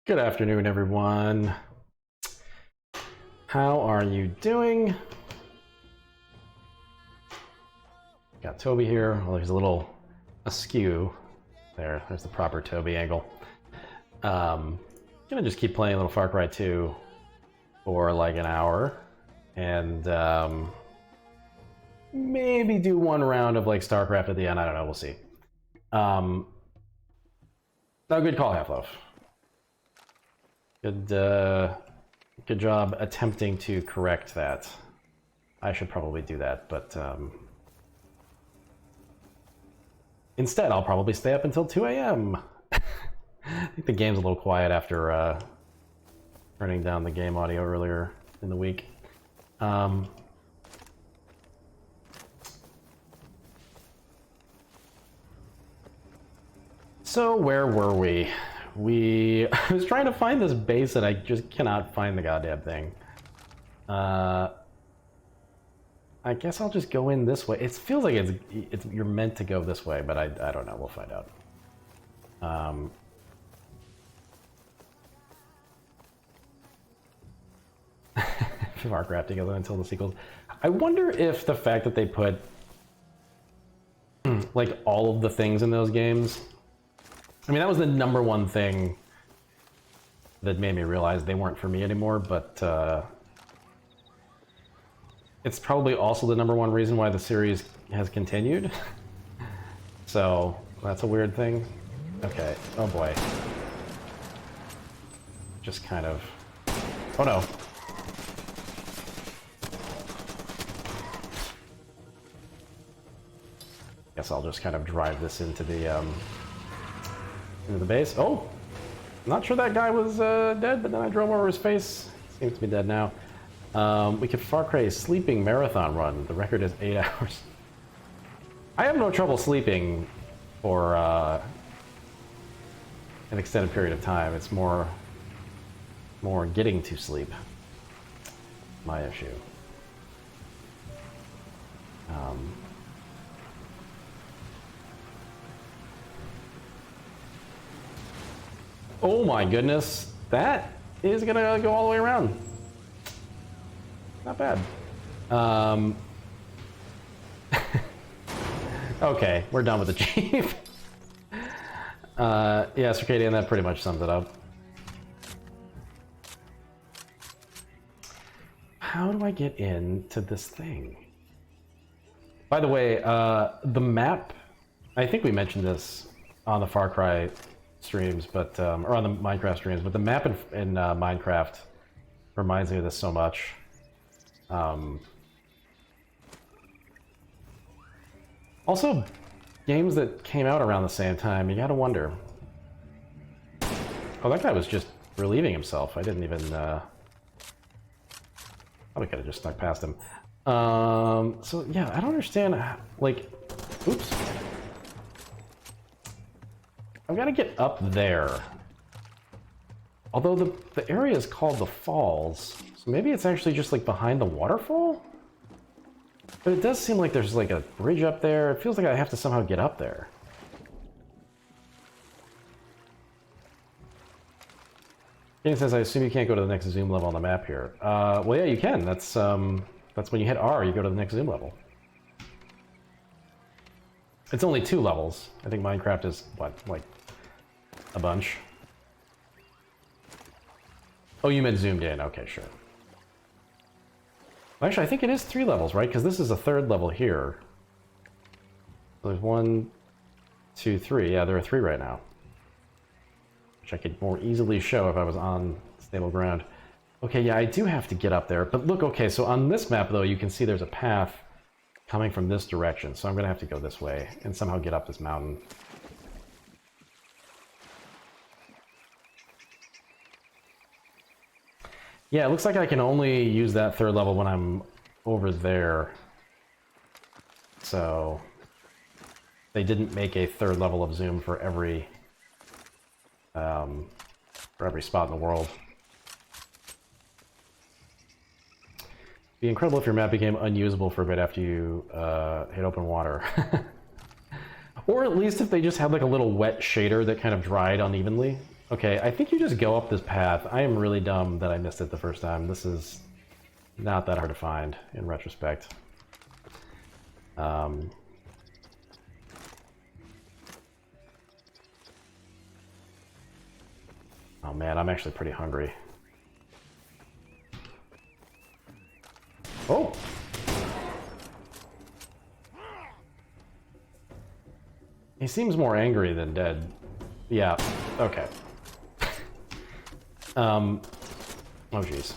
Good afternoon, everyone. How are you doing? Got Toby here. Well, he's a little askew. There's the proper Toby angle. Gonna just keep playing a little Far Cry 2 for like an hour, and maybe do one round of like StarCraft at the end. I don't know. We'll see. No, good call, Half-Life. Good job attempting to correct that. I should probably do that, but instead I'll probably stay up until 2 a.m. I think the game's a little quiet after turning down the game audio earlier in the week. So where were we? I was trying to find this base and I just cannot find the goddamn thing. I guess I'll just go in this way. It feels like it's you're meant to go this way, but I don't know. We'll find out. Warcraft together until the sequels. I wonder if the fact that they put like all of the things in those games. I mean, that was the number one thing that made me realize they weren't for me anymore, but it's probably also the number one reason why the series has continued. So, that's a weird thing. Okay, oh boy. Just kind of... Oh no. Guess I'll just kind of drive this into the base. Oh! Not sure that guy was dead, but then I drove over his face. Seems to be dead now. We could Far Cry sleeping marathon run. The record is 8 hours. I have no trouble sleeping for an extended period of time. It's more getting to sleep. My issue. Oh my goodness, that is gonna go all the way around. Not bad. Okay, we're done with the chief. Yeah, Circadian, that pretty much sums it up. How do I get into this thing? By the way, the map, I think we mentioned this on the Far Cry streams, but or on the Minecraft streams, but the map in Minecraft reminds me of this so much. Also, games that came out around the same time, you gotta wonder. Oh, that guy was just relieving himself. I didn't even probably could have just snuck past him. So yeah, I don't understand. Like, oops. I've got to get up there. Although the area is called the Falls, so maybe it's actually just like behind the waterfall? But it does seem like there's like a bridge up there. It feels like I have to somehow get up there. King says, I assume you can't go to the next zoom level on the map here. Well, yeah, you can. That's when you hit R, you go to the next zoom level. It's only 2 levels. I think Minecraft is, what, like a bunch? Oh, you meant zoomed in. Okay, sure. Actually, I think it is 3 levels, right? Because this is a 3rd level here. So there's 1, 2, 3. Yeah, there are 3 right now. Which I could more easily show if I was on stable ground. Okay, yeah, I do have to get up there. But look, okay, so on this map, though, you can see there's a path coming from this direction. So I'm going to have to go this way and somehow get up this mountain. Yeah, it looks like I can only use that 3rd level when I'm over there. So they didn't make a 3rd level of zoom for every spot in the world. It'd be incredible if your map became unusable for a bit after you hit open water. Or at least if they just had like a little wet shader that kind of dried unevenly. Okay, I think you just go up this path. I am really dumb that I missed it the first time. This is not that hard to find in retrospect. Oh man, I'm actually pretty hungry. Oh! He seems more angry than dead. Yeah, okay. Oh jeez.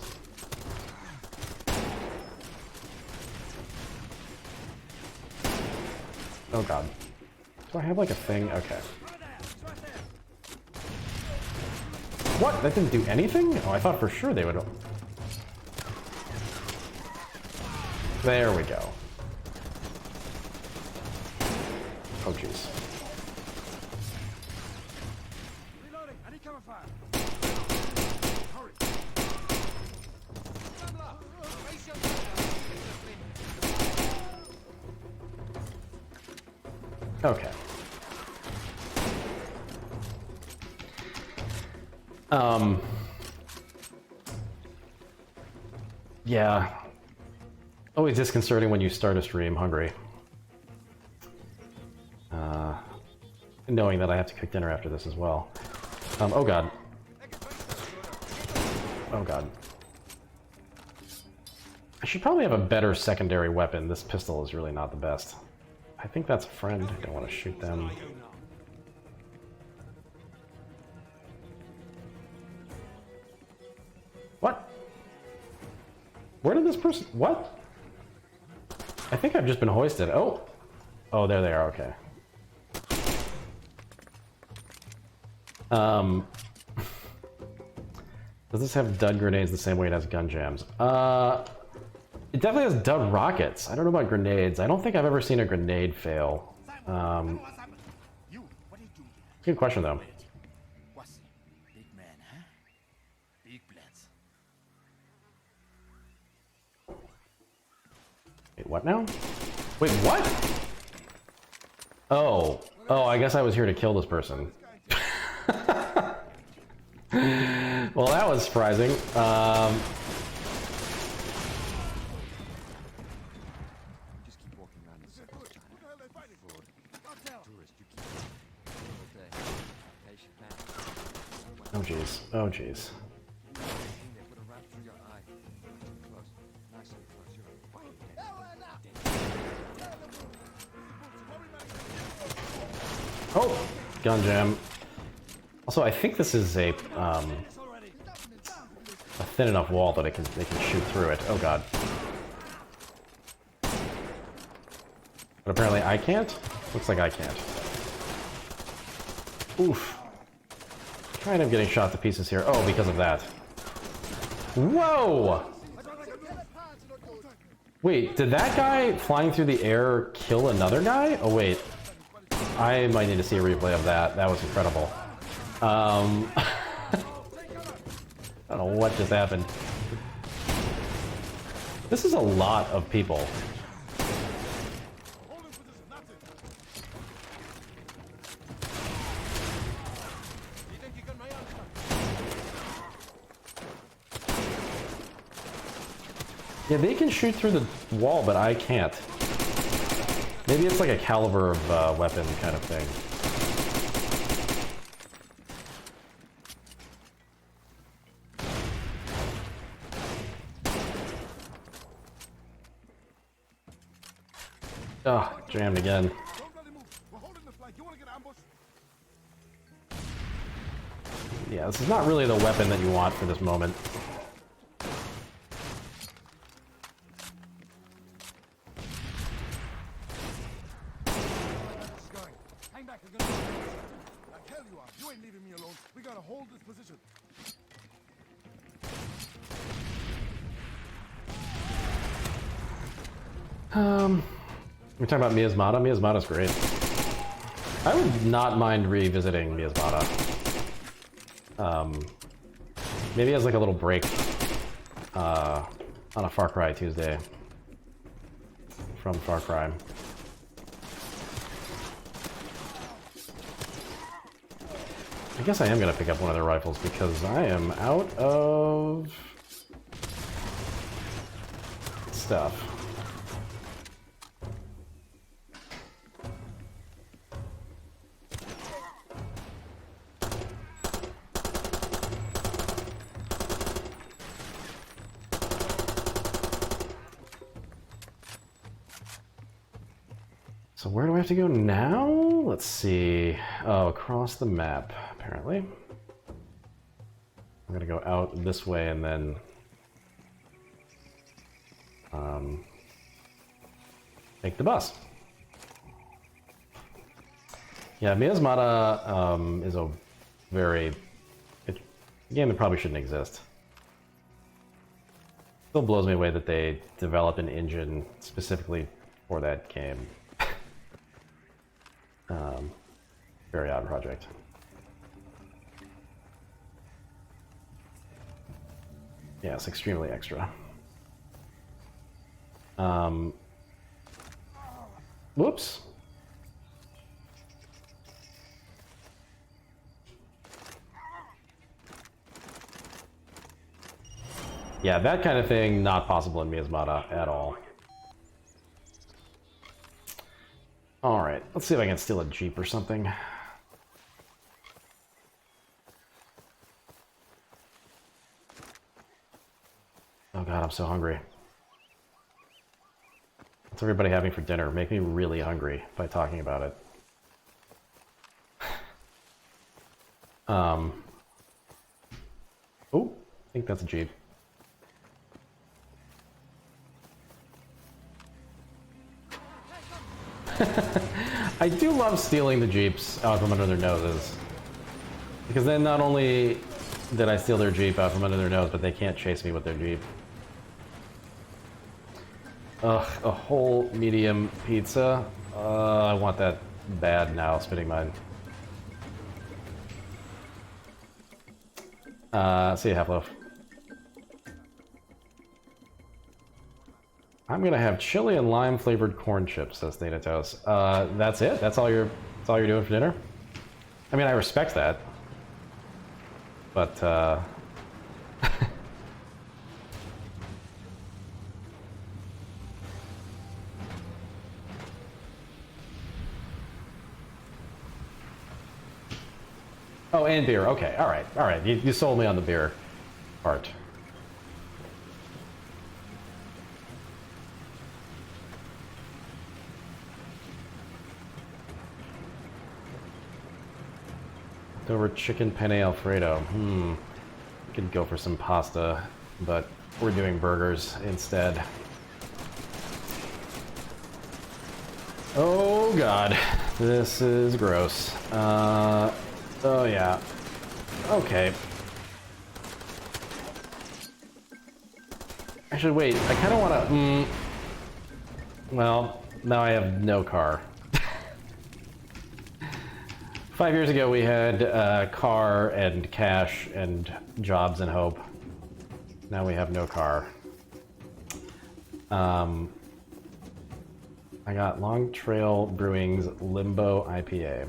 Oh god. Do I have like a thing? Okay. What? That didn't do anything? Oh, I thought for sure they would. There we go. Oh jeez. Okay. Yeah. Always disconcerting when you start a stream hungry. Knowing that I have to cook dinner after this as well. Oh god. Oh god. I should probably have a better secondary weapon. This pistol is really not the best. I think that's a friend. I don't want to shoot them. What? Where did this person... What? I think I've just been hoisted. Oh! Oh, there they are. Okay. Does this have dud grenades the same way it has gun jams? It definitely has dud rockets. I don't know about grenades. I don't think I've ever seen a grenade fail. Good question, though. Big man, huh? Big plans. Wait, what now? Wait, what? Oh. Oh, I guess I was here to kill this person. Well, that was surprising. Just keep walking around the circle, China. Tourist, you keep all day. Patient man. Oh, jeez. Oh, jeez. They put a wrap through your eye. Too close. Nice and close. You're Oh! Gun jam. Also, I think this is a thin enough wall that they can shoot through it. Oh god. But apparently I can't? Looks like I can't. Oof. Kind of getting shot to pieces here. Oh, because of that. Whoa! Wait, did that guy flying through the air kill another guy? Oh wait. I might need to see a replay of that. That was incredible. I don't know what just happened. This is a lot of people. Yeah, they can shoot through the wall, but I can't. Maybe it's like a caliber of weapon kind of thing. Oh, jammed again. Yeah, this is not really the weapon that you want for this moment. We're talking about Miasmata. Miasmata's great. I would not mind revisiting Miasmata. Maybe as like a little break on a Far Cry Tuesday from Far Cry. I guess I am gonna pick up one of their rifles because I am out of stuff. So where do I have to go now? Let's see. Oh, across the map, apparently. I'm gonna go out this way and then take the bus. Yeah, Miasmata is a very game that probably shouldn't exist. Still blows me away that they developed an engine specifically for that game. Very odd project. Yes, extremely extra. Whoops. Yeah, that kind of thing, not possible in Miasmata at all. Alright, let's see if I can steal a Jeep or something. Oh god, I'm so hungry. What's everybody having for dinner? Make me really hungry by talking about it. Oh, I think that's a Jeep. I do love stealing the Jeeps out from under their noses. Because then not only did I steal their Jeep out from under their nose, but they can't chase me with their Jeep. Ugh, a whole medium pizza? I want that bad now, Spitting Mine. See you, Half-Loaf. I'm gonna have chili and lime flavored corn chips, says Thanatos. That's it? That's all you're doing for dinner? I mean, I respect that. But, oh, and beer. Okay, alright, alright. You sold me on the beer part. Over chicken penne Alfredo. We could go for some pasta, but we're doing burgers instead. Oh god, this is gross. Oh yeah. Okay. Actually, wait, I kind of want to... Well, now I have no car. 5 years ago, we had car and cash and jobs and hope. Now we have no car. I got Long Trail Brewing's Limbo IPA.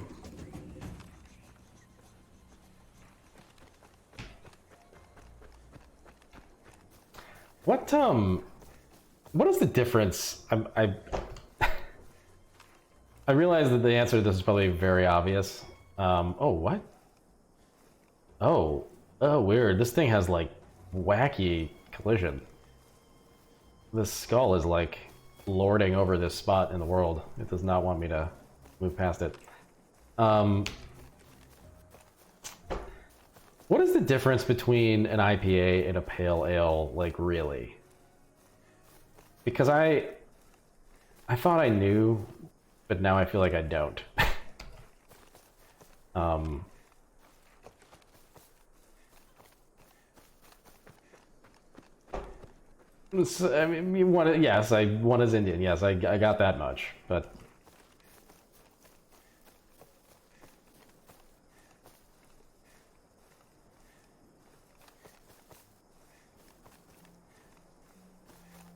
What is the difference? I realize that the answer to this is probably very obvious. Oh, what? Oh, weird. This thing has, like, wacky collision. This skull is, like, lording over this spot in the world. It does not want me to move past it. What is the difference between an IPA and a pale ale, like, really? Because I thought I knew, but now I feel like I don't. I mean, yes, one is Indian. Yes, I got that much, but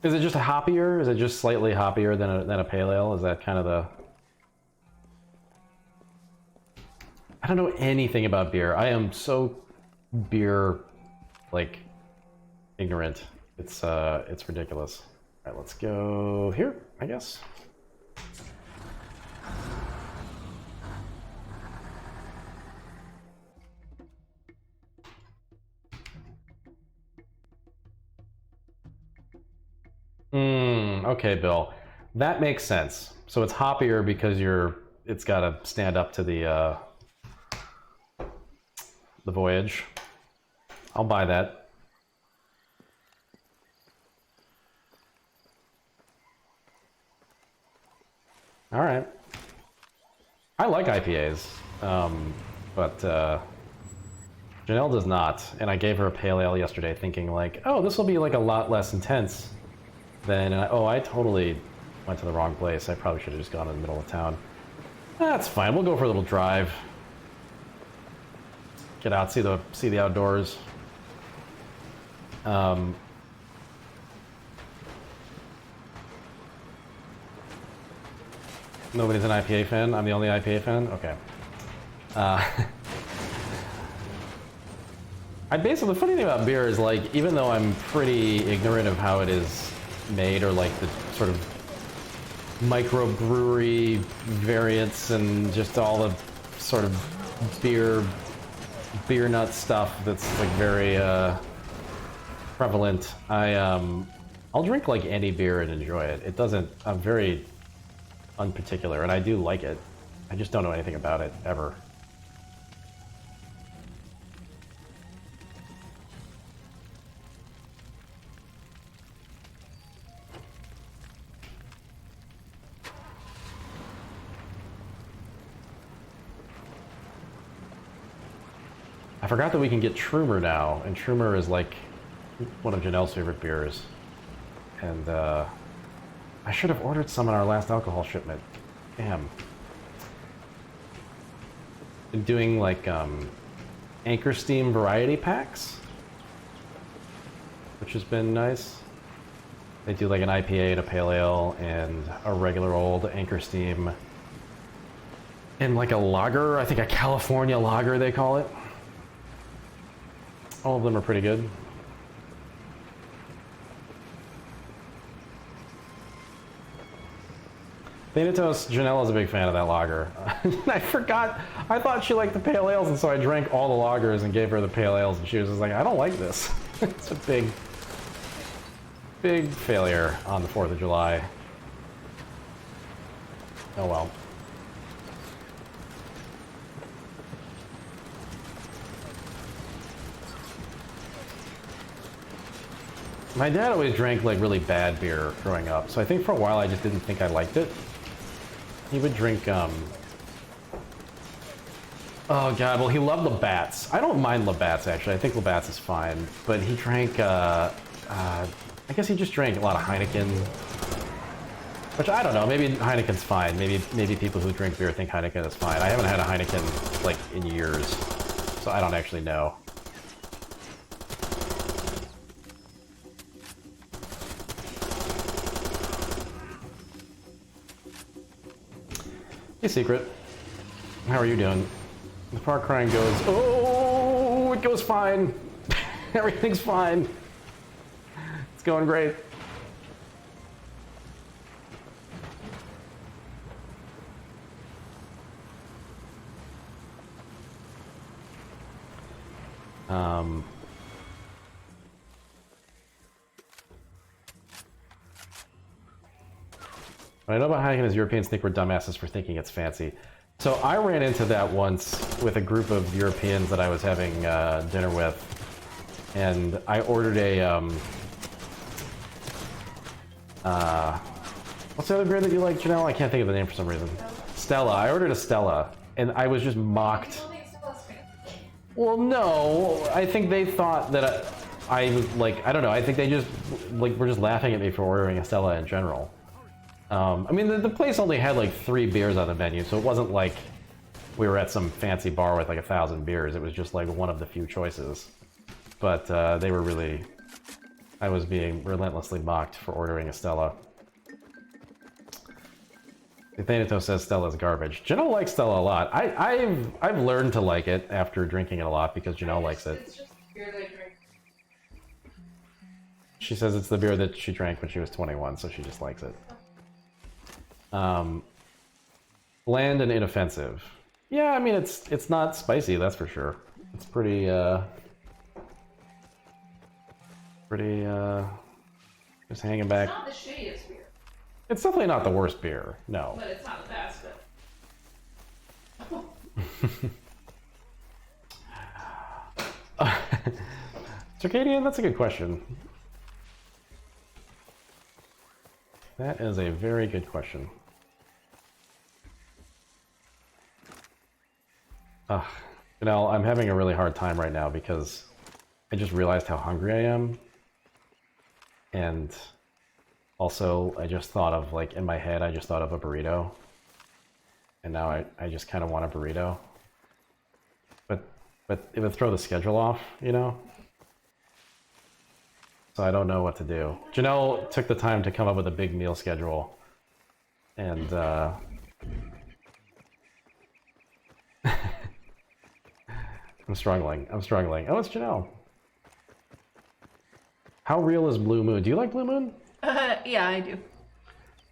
is it just a hoppier? Is it just slightly hoppier than a pale ale? Is that kind of the... I don't know anything about beer. I am so beer, like, ignorant. It's ridiculous. All right, let's go here, I guess. Okay, Bill. That makes sense. So it's hoppier because it's got to stand up to the voyage. I'll buy that. All right. I like IPAs, but Janelle does not. And I gave her a pale ale yesterday, thinking like, oh, this will be like a lot less intense than. I totally went to the wrong place. I probably should have just gone in the middle of town. That's fine. We'll go for a little drive. Get out, see the outdoors. Nobody's an IPA fan? I'm the only IPA fan? Okay. The funny thing about beer is, like, even though I'm pretty ignorant of how it is made, or like the sort of microbrewery variants and just all the sort of beer nut stuff that's like very prevalent, I'll drink like any beer and enjoy it. It doesn't, I'm very unparticular, and I do like it. I just don't know anything about it, ever. I forgot that we can get Trumer now, and Trumer is like one of Janelle's favorite beers. And I should have ordered some in our last alcohol shipment. Damn. Been doing like Anchor Steam variety packs, which has been nice. They do like an IPA and a pale ale and a regular old Anchor Steam and like a lager, I think a California lager they call it. All of them are pretty good. Thanatos, Janelle is a big fan of that lager. I forgot, I thought she liked the pale ales, and so I drank all the lagers and gave her the pale ales, and she was just like, I don't like this. It's a big failure on the 4th of July. Oh well. My dad always drank like really bad beer growing up, so I think for a while I just didn't think I liked it. He would drink, oh god, well he loved Labatt's. I don't mind Labatt's actually, I think Labatt's is fine, but he drank, I guess he just drank a lot of Heineken, which I don't know, maybe Heineken's fine, maybe people who drink beer think Heineken is fine. I haven't had a Heineken like in years, so I don't actually know. Hey, Secret. How are you doing? The Far Cry goes, oh, it goes fine. Everything's fine. It's going great. What I know about Heineken is Europeans think we're dumbasses for thinking it's fancy. So I ran into that once with a group of Europeans that I was having dinner with, and I ordered a what's the other beer that you like, Janelle? I can't think of the name for some reason. Stella. I ordered a Stella, and I was just mocked. Well, no, I think they thought that I was like, I don't know. I think they just like were just laughing at me for ordering a Stella in general. I mean, the place only had like 3 beers on the menu, so it wasn't like we were at some fancy bar with like 1,000 beers. It was just like one of the few choices. But they were really, I was being relentlessly mocked for ordering a Stella. Thanatos says Stella's garbage. Janelle likes Stella a lot. I've learned to like it after drinking it a lot because Janelle likes it. It's just beer that I drink. She says it's the beer that she drank when she was 21, so she just likes it. Bland and inoffensive. Yeah, I mean it's not spicy, that's for sure. It's pretty just hanging back. It's not the shittiest beer, It's definitely not the worst beer. No. but it's not the best. But Circadian, that's a good question. That is a very good question. You know, I'm having a really hard time right now because I just realized how hungry I am. And also, I just thought of, like, in my head, I just thought of a burrito. And now I just kind of want a burrito. But it would throw the schedule off, you know? So I don't know what to do. Janelle took the time to come up with a big meal schedule. And, I'm struggling. Oh, it's Janelle. How real is Blue Moon? Do you like Blue Moon? yeah, I do.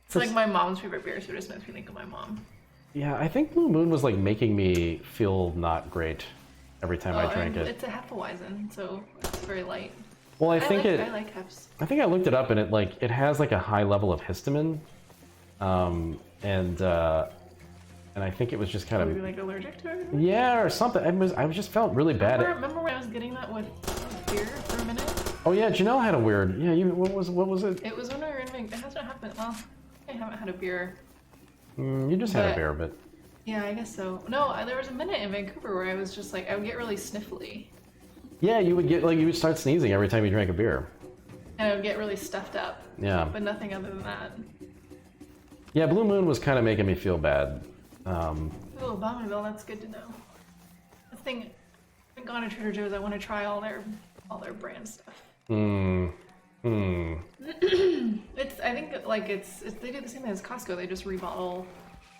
It's like my mom's favorite beer, so it just makes me think of my mom. Yeah, I think Blue Moon was like making me feel not great every time I drank it. It's a Hefeweizen, so it's very light. Well, I think I like Hefs. I think I looked it up and it has like a high level of histamine, and I think it was just kind Were you of like allergic to it? yeah or something. I just felt really bad. Remember when I was getting that with beer for a minute? Oh yeah, Janelle had a weird what was it? It was when we were in Vancouver. It hasn't happened. Well, I haven't had a beer. You just had a But- beer, but Yeah, I guess so. No, there was a minute in Vancouver where I was just like, I would get really sniffly. yeah, you would start sneezing every time you drank a beer. And I would get really stuffed up. Yeah. But nothing other than that. Yeah, Blue Moon was kind of making me feel bad. Oh, Bonneville, that's good to know. The thing, I've gone to Trader Joe's. I want to try all their brand stuff. It's I think like it's they do the same thing as Costco. They just rebottle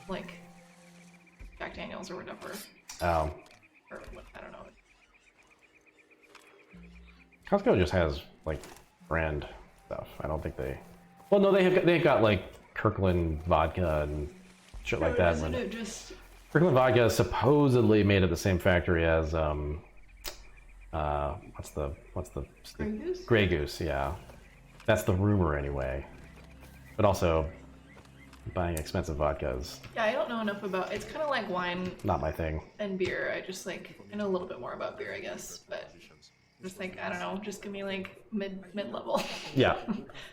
like Jack Daniels or whatever. Oh, Or what, I don't know. Costco just has like brand stuff. I don't think they. Well, no, they've got like Kirkland vodka and shit like that. Isn't it just Kirkland vodka is supposedly made at the same factory as what's the Grey Goose? Grey Goose, yeah. That's the rumor anyway. But also, buying expensive vodka is Yeah, I don't know enough about. It's kind of like wine not my thing. and beer. I just like I know a little bit more about beer, I guess, but just like I don't know. Just give me like mid level. Yeah.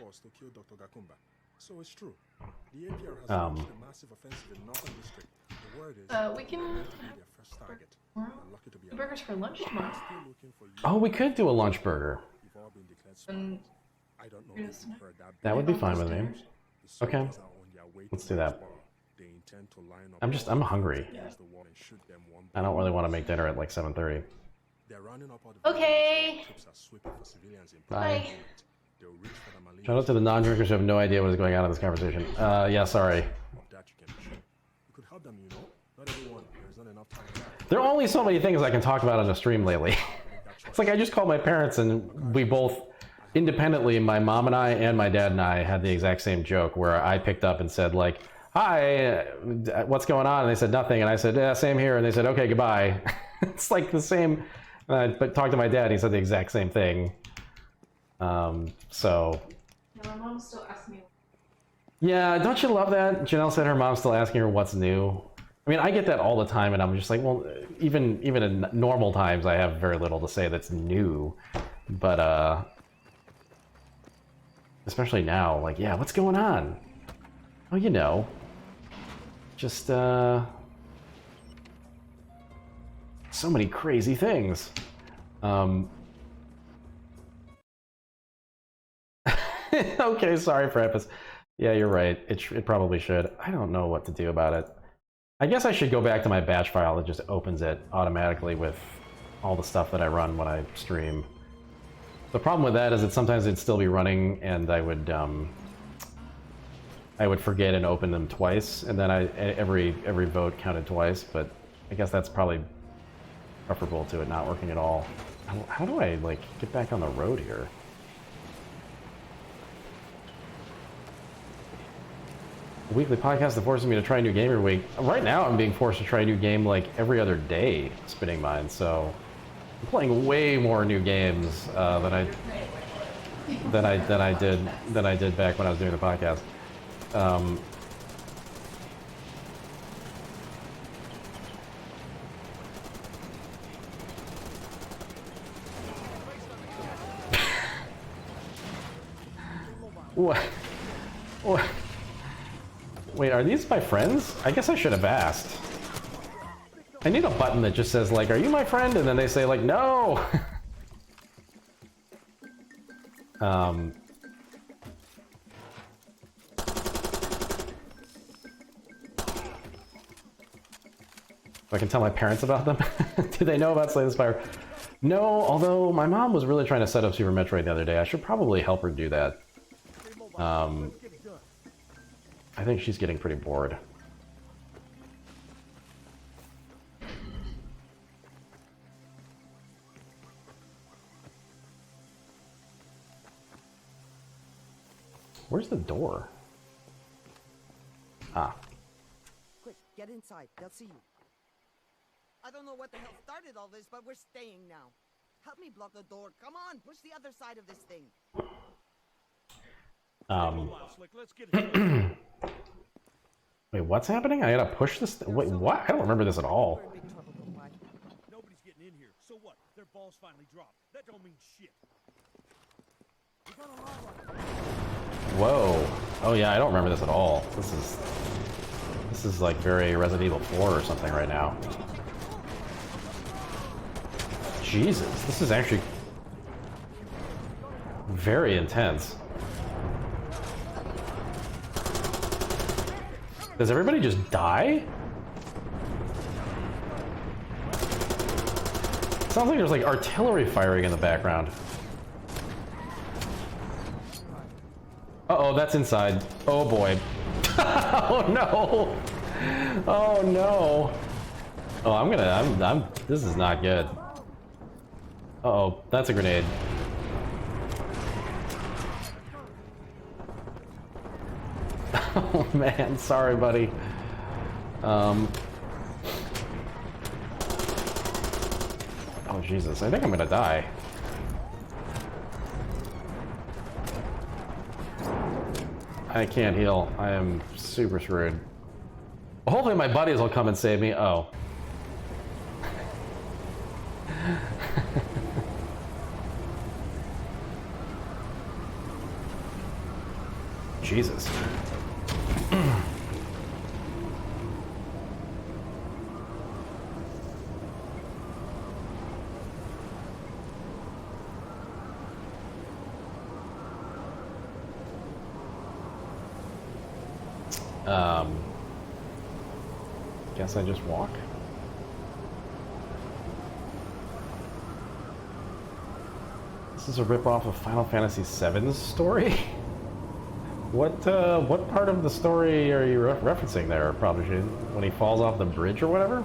forced to kill Dr. Gakumba. So it's true. The APR has Um, launched a massive offensive in Northern District. The word is We can they'll be their first target. tomorrow. We're lucky to be The burgers for lunch tomorrow. still looking for you. Oh, we could do a lunch burger. You've all been declared And spies. I don't know Here's if you've heard that. That would be fine with me. The Okay. soldiers are on their way Let's to do that. Foxborough. They intend to line up I'm hungry. against the wall and shoot them one I don't really want to make dinner at like 7:30. They're rounding up all the Okay. troops are sweeping for civilians in Bye. They'll reach for the Malians. Shout out to the non-drinkers who have no idea what is going on in this conversation. Yeah, sorry. Of that you can be sure. You could help them, you know. Not everyone. There's not enough time for that. There are only so many things I can talk about on a stream lately. It's like I just called my parents and we both, independently, my mom and I and my dad and I had the exact same joke where I picked up and said like, hi, what's going on? And they said nothing. And I said, yeah, same here. And they said, okay, goodbye. It's like the same, but talked to my dad, he said the exact same thing. So my mom still asks me. yeah, don't you love that? Janelle said her mom's still asking her what's new. I mean, I get that all the time, and I'm just like, well, even in normal times, I have very little to say that's new. But especially now, like, yeah, what's going on? Oh, you know, just so many crazy things. Okay, sorry, Frappus. Yeah, you're right. It probably should. I don't know what to do about it. I guess I should go back to my batch file that just opens it automatically with all the stuff that I run when I stream. The problem with that is that sometimes it'd still be running and I would I would forget and open them twice, and then every vote counted twice. But I guess that's probably preferable to it not working at all. How do I like get back on the road here? A weekly podcast that forces me to try a new game every week. Right now, I'm being forced to try a new game like every other day. Spinning Mind, so I'm playing way more new games than I did back when I was doing the podcast. What? What? Wait, are these my friends? I guess I should have asked. I need a button that just says, like, are you my friend? And then they say, like, no! I can tell my parents about them? Do they know about Slay the Spire? No, although my mom was really trying to set up Super Metroid the other day. I should probably help her do that. I think she's getting pretty bored. Where's the door? Ah. Quick, get inside. They'll see you. I don't know what the hell started all this, but we're staying now. Help me block the door. Come on, push the other side of this thing. Wait, what's happening? I gotta push this. Wait, what? I don't remember this at all. We're in big trouble, don't lie. Nobody's getting in here. So what? Their balls finally dropped. That don't mean shit. We got a lava. Whoa. Oh yeah, I don't remember this at all. This is like very Resident Evil 4 or something right now. Jesus, this is actually very intense. Does everybody just die? Sounds like there's like artillery firing in the background. Uh-oh, that's inside. Oh boy. Oh no! Oh no! Oh, I'm this is not good. Uh-oh, that's a grenade. Oh man, sorry buddy. Oh Jesus, I think I'm gonna die. I can't heal. I am super screwed. Hopefully my buddies will come and save me. Oh. Jesus. Guess I just walk. This is a ripoff of Final Fantasy VII's story? What part of the story are you referencing there, Prodigy? When he falls off the bridge or whatever?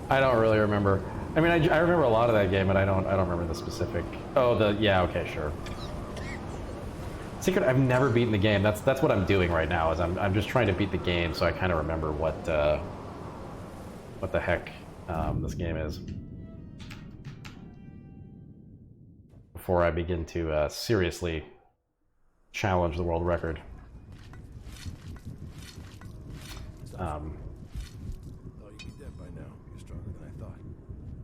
I don't really remember. I mean, I remember a lot of that game, but I don't remember the specific. Oh, yeah, okay, sure. Secret, I've never beaten the game. That's what I'm doing right now. Is I'm just trying to beat the game, so I kind of remember what the heck this game is before I begin to seriously challenge the world record. Oh, you'd be dead by now. You're stronger than I thought.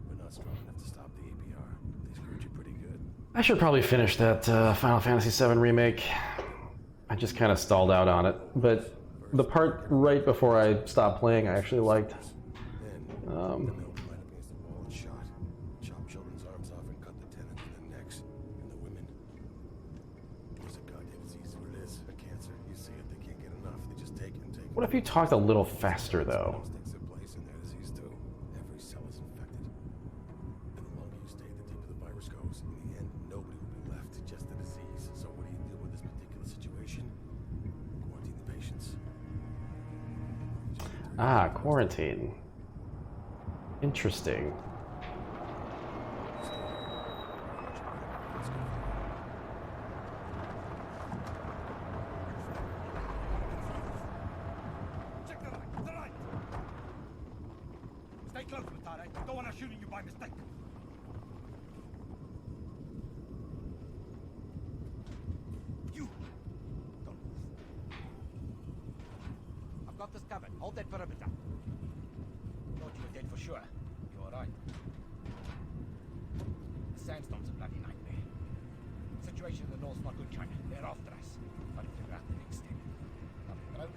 We're not strong enough to stop the APR. They screwed you pretty good. I should probably finish that Final Fantasy VII remake. I just kind of stalled out on it, but the part right before I stopped playing I actually liked. Then, the mill climbed up against the wall and shot. Chopped children's arms off and cut the tenants in their necks. And the women. What if you talked a little faster, though? Takes their place in their disease too. Every cell is infected. And the longer you stay, the deeper the virus goes. In the end, nobody will be left, just the disease. So what do you do with this particular situation? Quarantine the patients. Ah, quarantine. Interesting. Check the right, the right! Stay close, Matare. Don't want to shoot you by mistake. You! Don't move. I've got this covered. Hold that perimeter. Thought you were dead for sure. You alright? The sandstorm's a bloody nightmare. Situation in the north's not good, China. They're after us. Trying to figure out the next step. Nothing broken.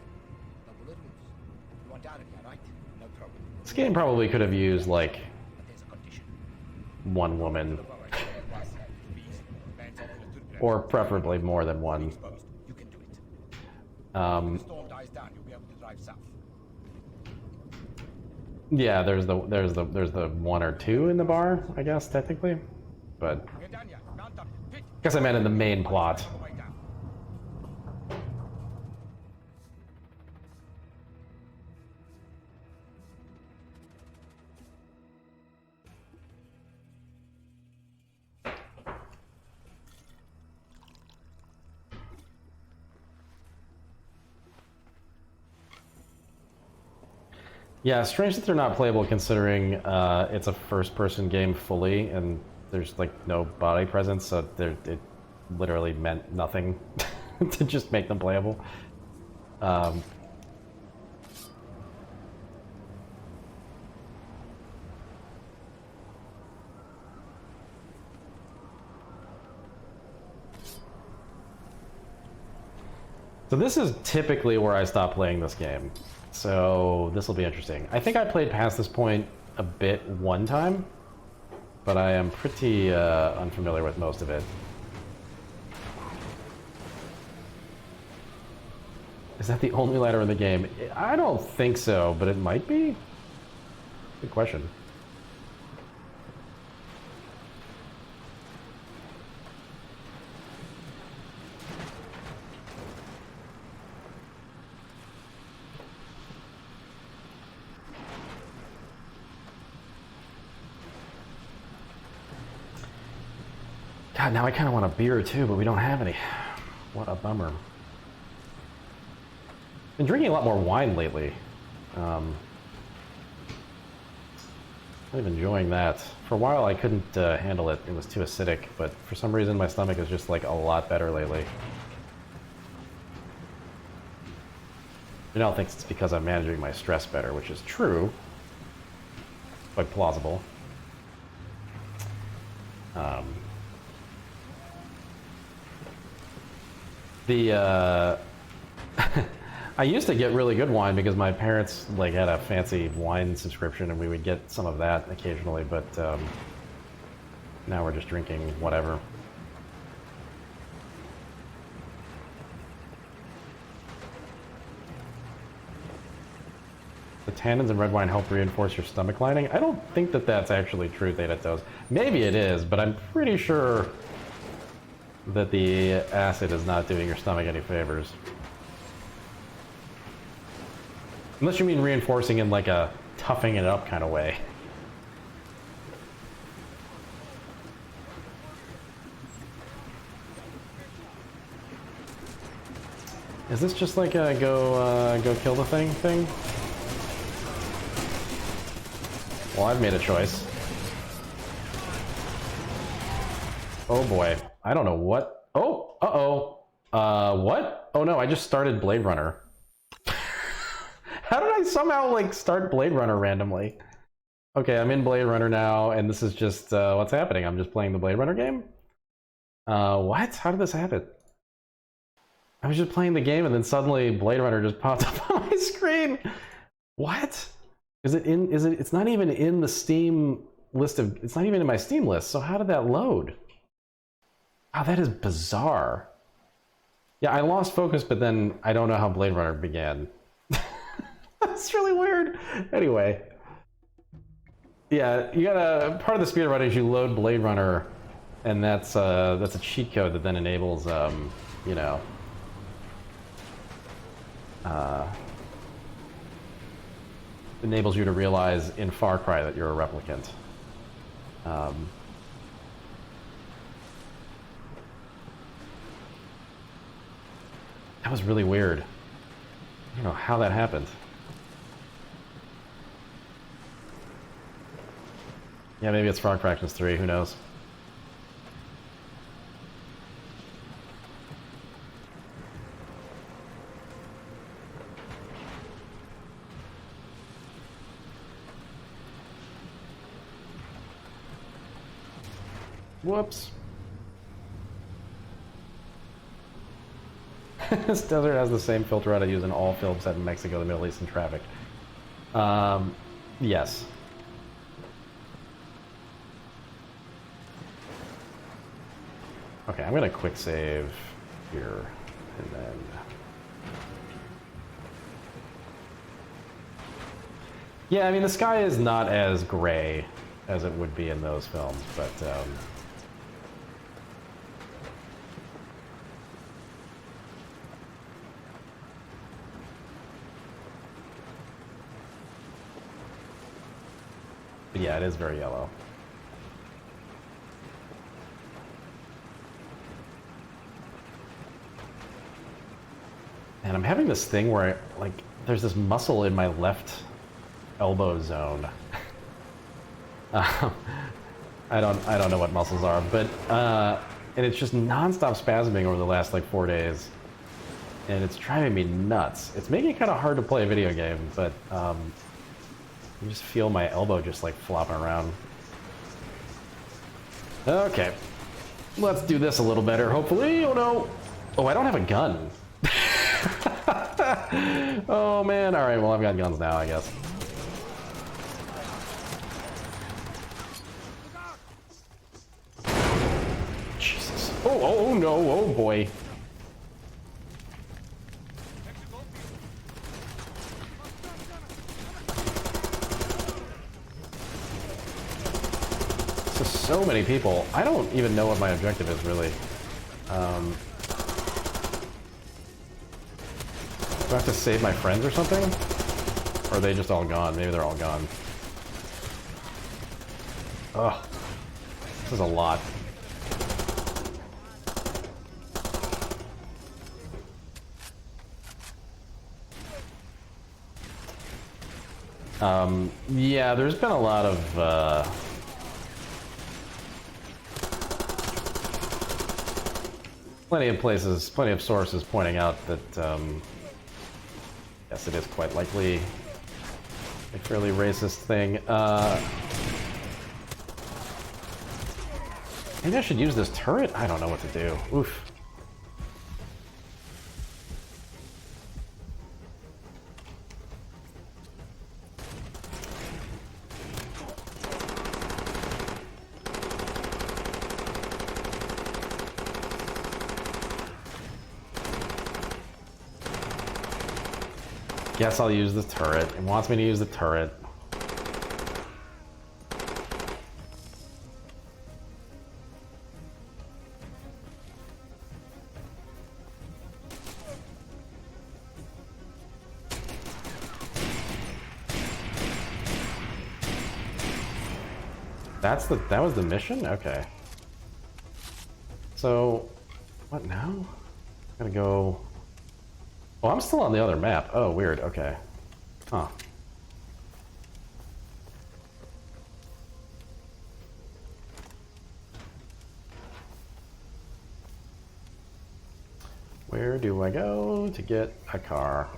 No bullet wounds. You want out of here, right? No problem. This game probably could have used, like, But there's a condition. one woman, It'll be easy. Man's off in a good or preferably more than one. exposed. You can do it. Um, The storm dies down, you'll be able to drive south. yeah, there's the one or two in the bar, I guess, technically. But We're done yet. Mount up. Pit. I guess I meant in the main plot. On the way down. Yeah, strange that they're not playable considering it's a first-person game fully, and there's like no body presence, so it literally meant nothing to just make them playable. So this is typically where I stop playing this game. So this will be interesting. I think I played past this point a bit one time, but I am pretty unfamiliar with most of it. Is that the only ladder in the game? I don't think so, but it might be. Good question. God, now I kind of want a beer too, but we don't have any. What a bummer. Been drinking a lot more wine lately. Kind of enjoying that. For a while I couldn't handle it. It was too acidic, but for some reason my stomach is just like a lot better lately. Janelle thinks it's because I'm managing my stress better, which is true. Quite plausible. I used to get really good wine because my parents like had a fancy wine subscription and we would get some of that occasionally, but now we're just drinking whatever. The tannins in red wine help reinforce your stomach lining. I don't think that that's actually true, Thetatos. Maybe it is, but I'm pretty sure that the acid is not doing your stomach any favors. Unless you mean reinforcing in like a toughing it up kind of way. Is this just like a go kill the thing? Well, I've made a choice. Oh boy. I don't know what. Oh, uh-oh. What? Oh no, I just started Blade Runner. How did I somehow, like, start Blade Runner randomly? Okay, I'm in Blade Runner now, and this is just, what's happening? I'm just playing the Blade Runner game? What? How did this happen? I was just playing the game, and then suddenly Blade Runner just popped up on my screen! What? It's not even in the Steam list of, it's not even in my Steam list, so how did that load? Wow, that is bizarre. Yeah, I lost focus, but then I don't know how Blade Runner began. That's really weird. Anyway. Yeah, you gotta, part of the speedrun is you load Blade Runner, and that's a cheat code that then enables, you know, enables you to realize in Far Cry that you're a replicant. That was really weird. I don't know how that happened. Yeah, maybe it's Frog Fractions 3, who knows? Whoops. This desert has the same filter I use in all films set in Mexico, the Middle East, and traffic. Yes. Okay, I'm gonna quick save here, and then... Yeah, I mean, the sky is not as gray as it would be in those films, but, yeah, it is very yellow. And I'm having this thing where, like, there's this muscle in my left elbow zone. I don't know what muscles are, but and it's just non-stop spasming over the last like 4 days, and it's driving me nuts. It's making it kind of hard to play a video game, but you just feel my elbow just like flopping around. Okay, let's do this a little better, hopefully. Oh no! Oh, I don't have a gun. Oh man! All right, well I've got guns now, I guess. Jesus! Oh no! Oh boy! So many people. I don't even know what my objective is, really. Do I have to save my friends or something? Or are they just all gone? Maybe they're all gone. Ugh. This is a lot. Yeah, there's been a lot of, plenty of places, plenty of sources pointing out that, yes, it is quite likely a fairly racist thing. Maybe I should use this turret? I don't know what to do. Oof. Guess I'll use the turret. It wants me to use the turret. That was the mission? Okay. So, what now? Gotta go... Oh, I'm still on the other map. Oh, weird. Okay. Huh. Where do I go to get a car?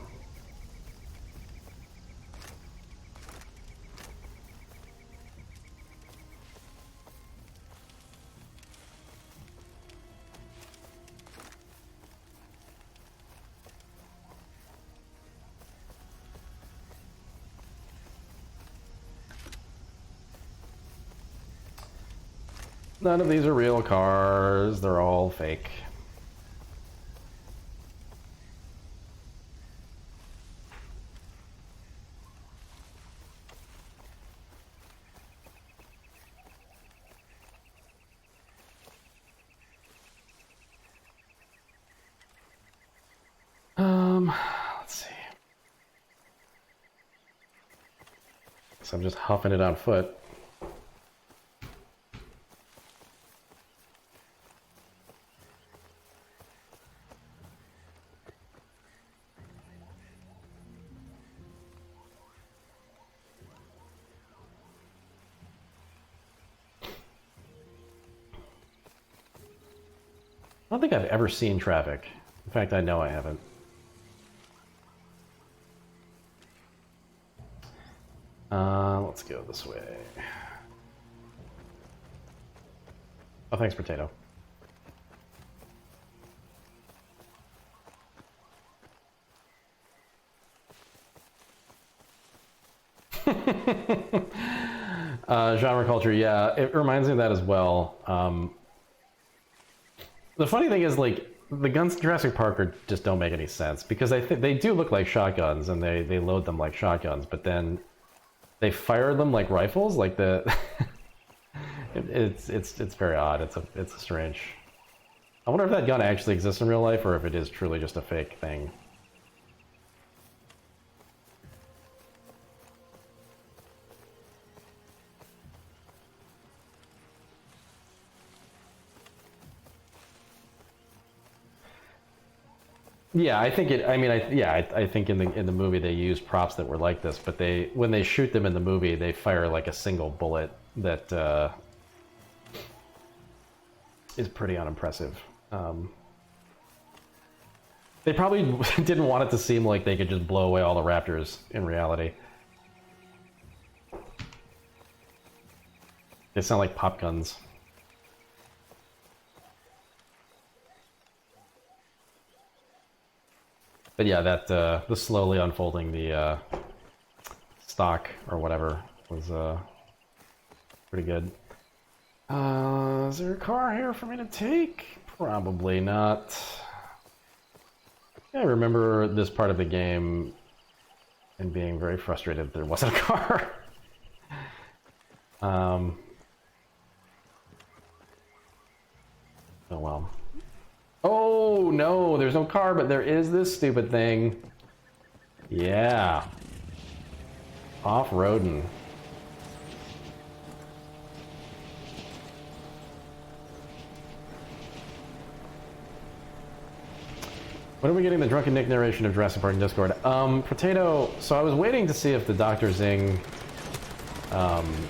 None of these are real cars, they're all fake. So I'm just huffing it on foot. I don't think I've ever seen traffic. In fact, I know I haven't. Let's go this way. Oh, thanks, Potato. Genre culture, yeah, it reminds me of that as well. The funny thing is, like, the guns in Jurassic Park just don't make any sense, because I think they do look like shotguns, and they load them like shotguns, but then they fire them like rifles, like the... it's very odd. It's strange. I wonder if that gun actually exists in real life, or if it is truly just a fake thing. Yeah, I think it. I mean, I think in the movie they used props that were like this, but when they shoot them in the movie, they fire like a single bullet that is pretty unimpressive. They probably didn't want it to seem like they could just blow away all the raptors in reality. They sound like pop guns. But yeah, that the slowly unfolding the stock or whatever was pretty good. Is there a car here for me to take? Probably not. Yeah, I remember this part of the game and being very frustrated that there wasn't a car. Oh well. Oh no, there's no car, but there is this stupid thing. Yeah. Off-roading. When are we getting the Drunken Nick narration of Jurassic Park in Discord? Potato, so I was waiting to see if the Dr. Zing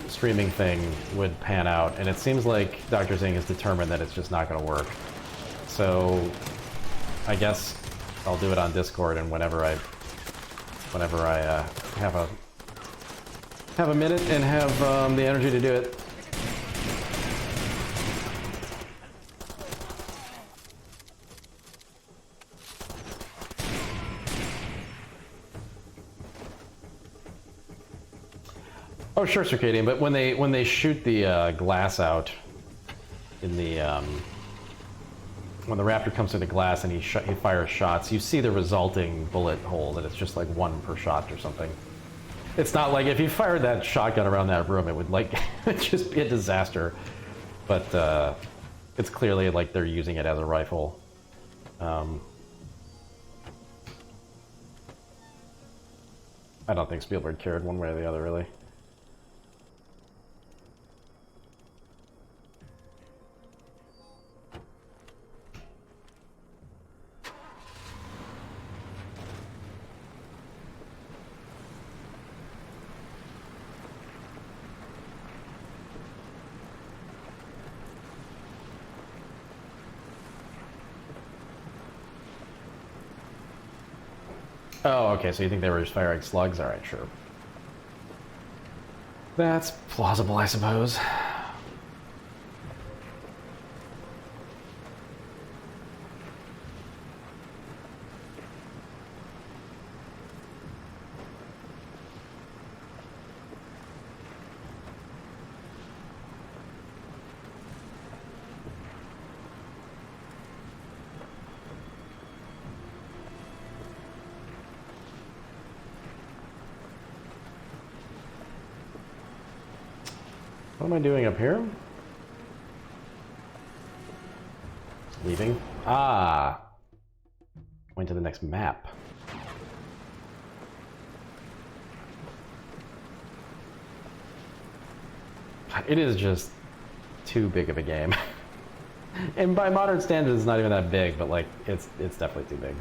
streaming thing would pan out, and it seems like Dr. Zing is determined that it's just not going to work. So I guess I'll do it on Discord, and whenever I have a minute and have the energy to do it. Oh sure, Circadian, but when they shoot the glass out in the when the raptor comes through the glass and he fires shots, you see the resulting bullet hole, and it's just like 1 per shot or something. It's not like if you fired that shotgun around that room, it would like it'd just be a disaster. But it's clearly like they're using it as a rifle. I don't think Spielberg cared one way or the other, really. Oh, okay, so you think they were just firing slugs? Alright, sure. That's plausible, I suppose. What am I doing up here? Leaving? Ah! Going to the next map. It is just too big of a game. And by modern standards, it's not even that big, but like it's definitely too big.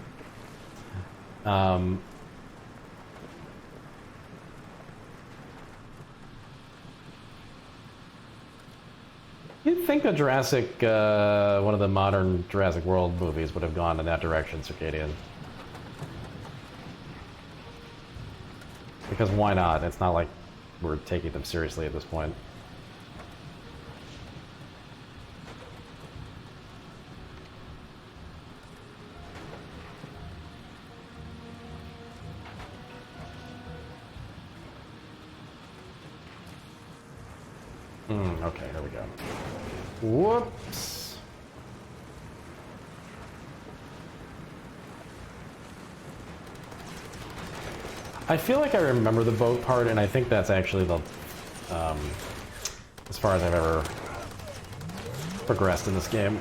You'd think that Jurassic, one of the modern Jurassic World movies would have gone in that direction, Circadian. Because why not? It's not like we're taking them seriously at this point. Okay, here we go. Whoops. I feel like I remember the boat part, and I think that's actually the, as far as I've ever progressed in this game.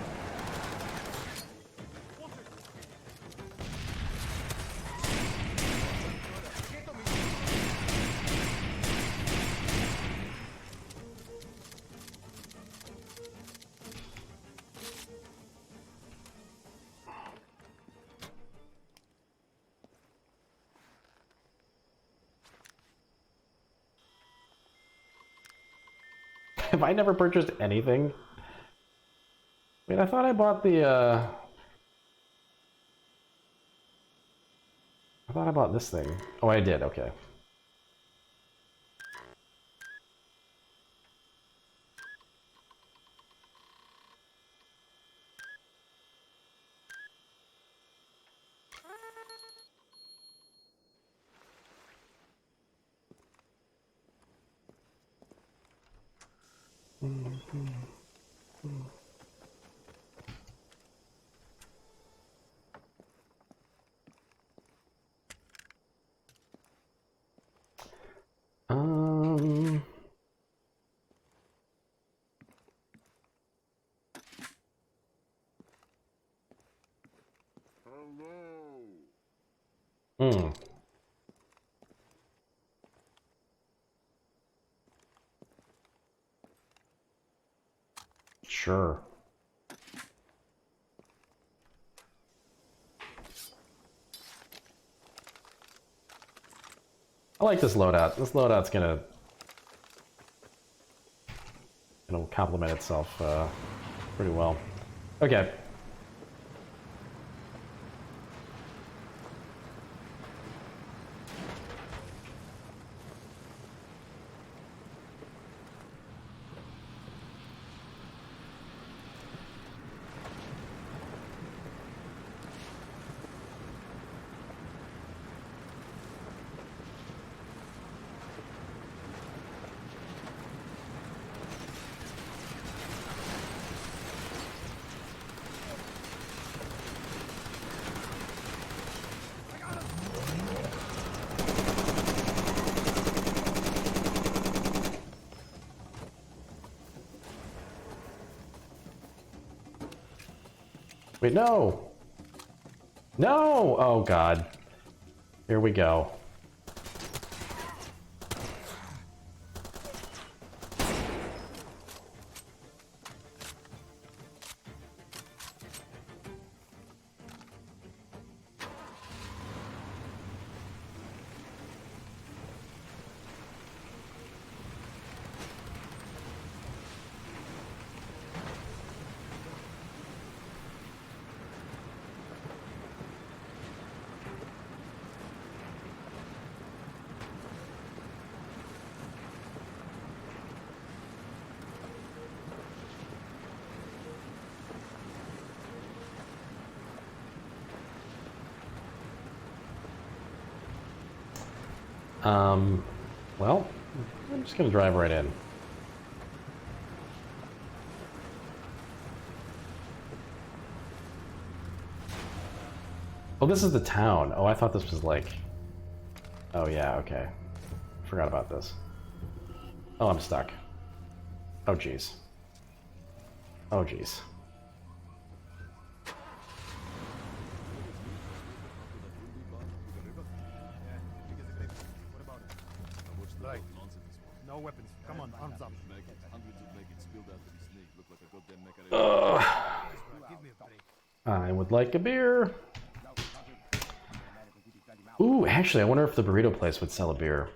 Have I never purchased anything? Wait, I thought I bought the, I thought I bought this thing. Oh, I did, okay. Um... Hmm. Sure. I like this loadout. This loadout's gonna complement itself pretty well. Okay. Wait, no! No! Oh, God. Here we go. Well, I'm just gonna drive right in. Oh, this is the town. Oh, I thought this was like... Oh, yeah, okay. Forgot about this. Oh, I'm stuck. Oh, jeez. Oh, jeez. No weapons. Come on, arms up. Hundreds of maggots spilled out of the snake. Look like a goddamn macaroni. Give me a break. I would like a beer. Ooh, actually, I wonder if the burrito place would sell a beer.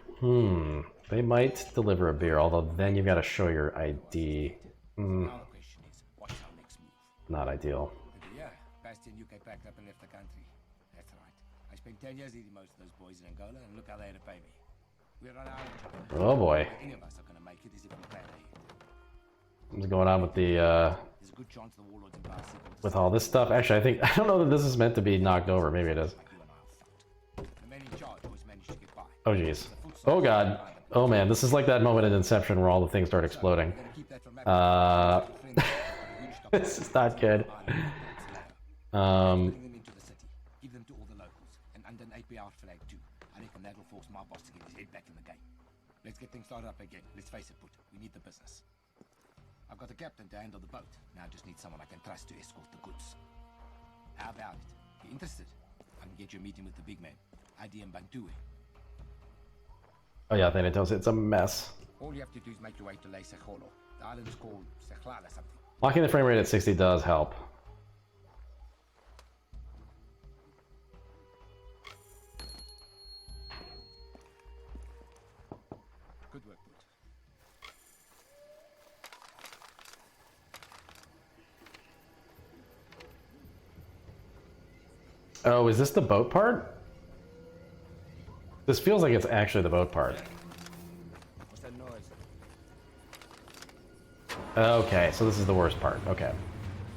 They might deliver a beer, although then you've got to show your ID. Now the question is, what's our next move? Not ideal. Yeah, Bastian, you came back up and left the country. That's right. I spent 10 years eating most of those boys in Angola, and look how they had to pay me. We're on our own. Oh boy. Any of us are gonna make it is if we plan ahead. What's going on with the, There's a good chance the warlords in Bar City will with all this stuff? Actually, I don't know that this is meant to be knocked over. Maybe it is. like you and I are fucked. The men in charge always manage to get by. Oh jeez. Oh god. Oh man, this is like that moment in Inception where all the things start exploding. We're gonna keep that from happening. This is not good. Bring them into the city. Give them to all the locals. And under an APR flag too. I reckon that'll force my boss to get his head back in the game. Let's get things started up again. Let's face it, Put. We need the business. I've got the captain to handle the boat. Now I just need someone I can trust to escort the goods. How about it? You interested? I can get you a meeting with the big man. IDM Bantue. Oh yeah, then it does. It's a mess. All you have to do is make your way to Le Sejolo. The island's called Sejlal or something. Locking the frame rate at 60 does help. Good work, Put. Oh, is this the boat part? This feels like it's actually the boat part. What's that noise? Okay, so this is the worst part. Okay.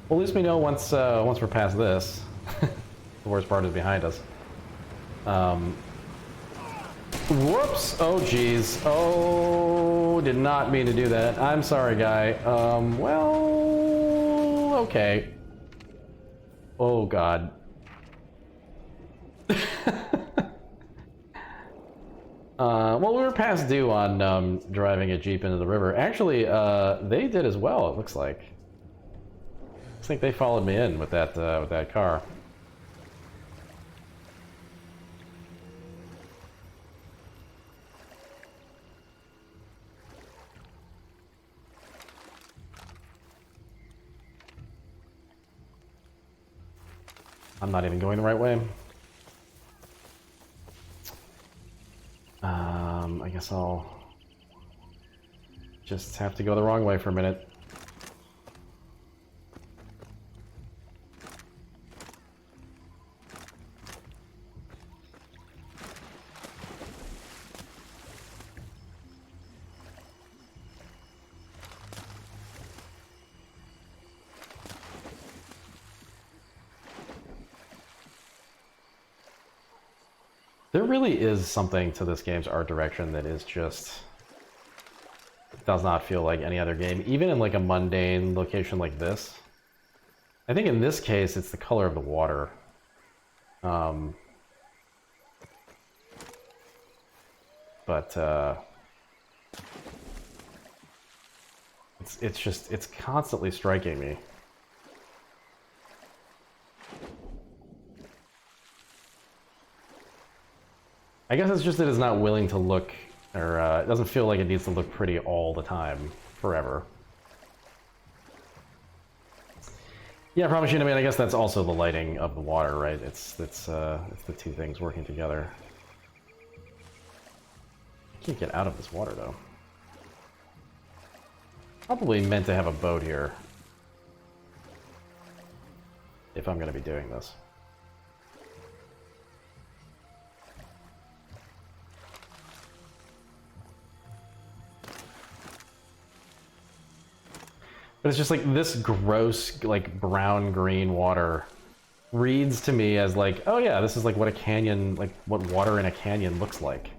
Well, at least we know once we're past this, the worst part is behind us. Whoops! Oh, jeez. Oh, did not mean to do that. I'm sorry, guy. Well, okay. Oh, God. Well, we were past due on driving a Jeep into the river. Actually, they did as well, it looks like. I think they followed me in with that car. I'm not even going the right way. I guess I'll just have to go the wrong way for a minute. There really is something to this game's art direction that is just does not feel like any other game, even in like a mundane location like this. I think in this case it's the color of the water. It's constantly striking me. I guess it's just that it's not willing to look, or it doesn't feel like it needs to look pretty all the time, forever. Yeah, I promise you. I mean, I guess that's also the lighting of the water, right? It's the two things working together. I can't get out of this water though. Probably meant to have a boat here, if I'm going to be doing this. But it's just like this gross, like brown green water reads to me as like, oh yeah, this is like what a canyon, like what water in a canyon looks like.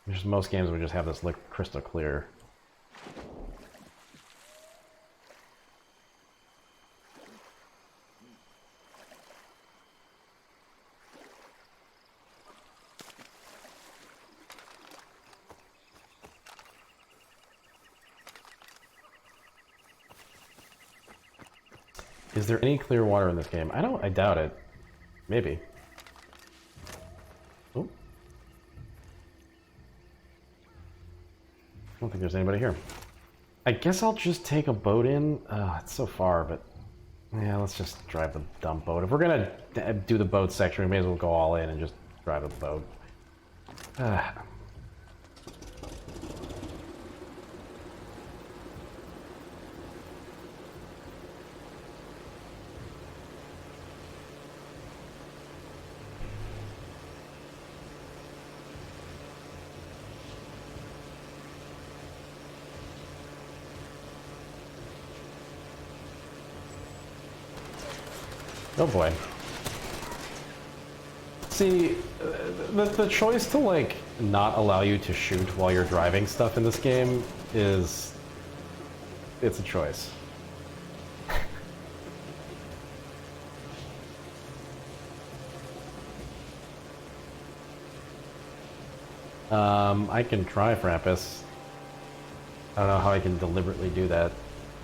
Just most games would just have this look crystal clear. Is there any clear water in this game? I doubt it. Maybe. Oh. don't think there's anybody here. I guess I'll just take a boat in. It's so far, but yeah, let's just drive the dumb boat. If we're gonna do the boat section, we may as well go all in and just drive a boat. Oh boy. See, the choice to, like, not allow you to shoot while you're driving stuff in this game is... it's a choice. I can try Frampus. I don't know how I can deliberately do that.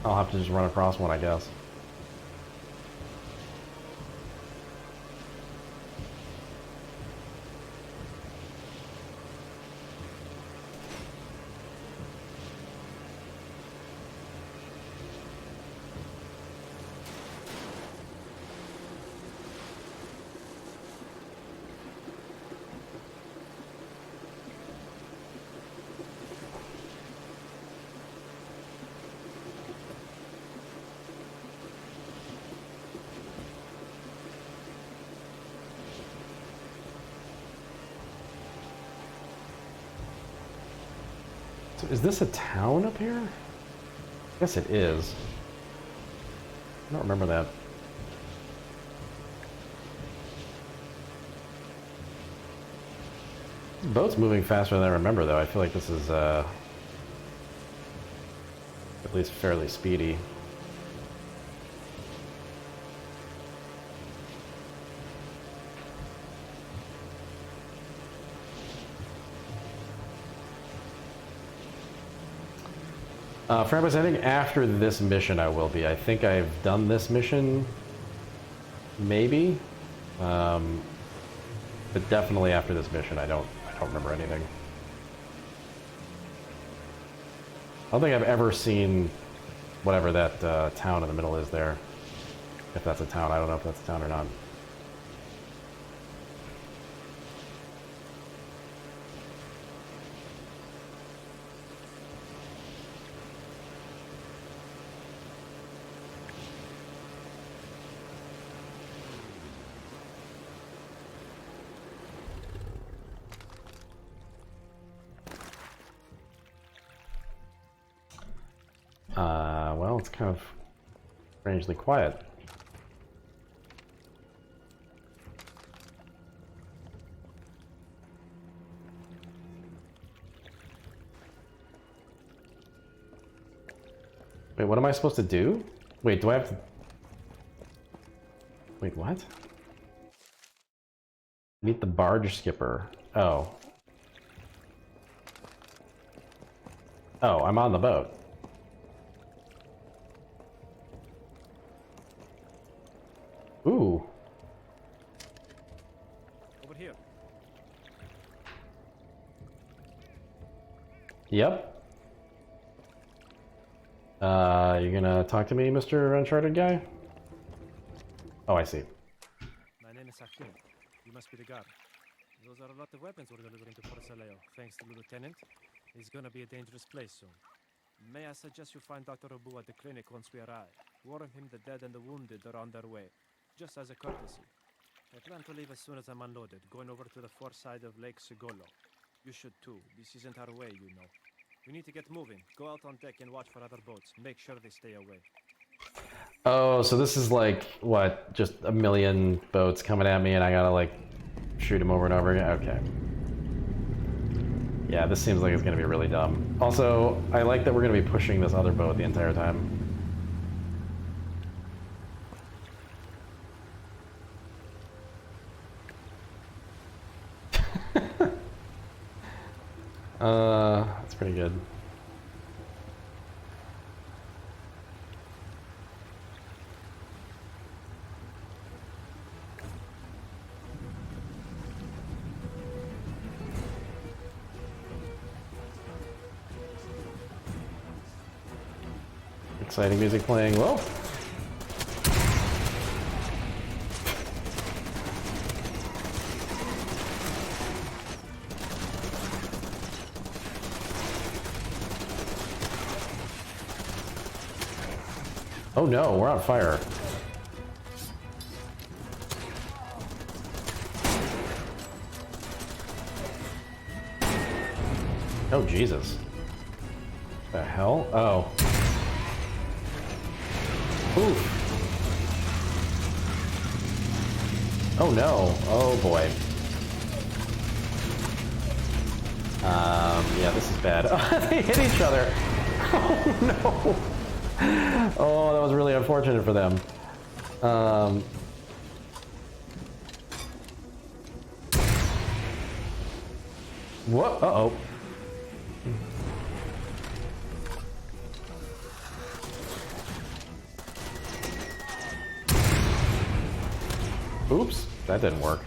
I'll have to just run across one, I guess. So is this a town up here? I guess it is. I don't remember that. This boat's moving faster than I remember, though. I feel like this is, at least fairly speedy. Frampus, I think after this mission I will be. I think I've done this mission, maybe, but definitely after this mission I don't remember anything. I don't think I've ever seen whatever that town in the middle is there. If that's a town, I don't know if that's a town or not. Well, it's kind of strangely quiet. Wait, what am I supposed to do? Wait, do I have to... Wait, what? Meet the barge skipper. Oh. Oh, I'm on the boat. Ooh. Over here. Yep. You gonna talk to me, Mr. Uncharted guy? Oh, I see. My name is Hakim. You must be the guard. Those are a lot of weapons we're delivering to Porceleo, thanks to the lieutenant. It's gonna be a dangerous place soon. May I suggest you find Dr. Abu at the clinic once we arrive? Warn him the dead and the wounded are on their way, just as a courtesy. I plan to leave as soon as I'm unloaded, going over to the far side of Lake Sigolo. You should too. This isn't our way, you know. We need to get moving. Go out on deck and watch for other boats. Make sure they stay away. Oh, so this is like, what, just a million boats coming at me and I gotta, like, shoot them over and over again? Okay. Yeah, this seems like it's gonna be really dumb. Also, I like that we're gonna be pushing this other boat the entire time. That's pretty good. exciting music playing. Whoa! Oh no, we're on fire. Oh, Jesus. The hell? Oh. Oof. Oh no. Oh boy. Yeah, this is bad. They hit each other. Oh no. Oh, that was really unfortunate for them. What? Uh-oh. Oops, that didn't work.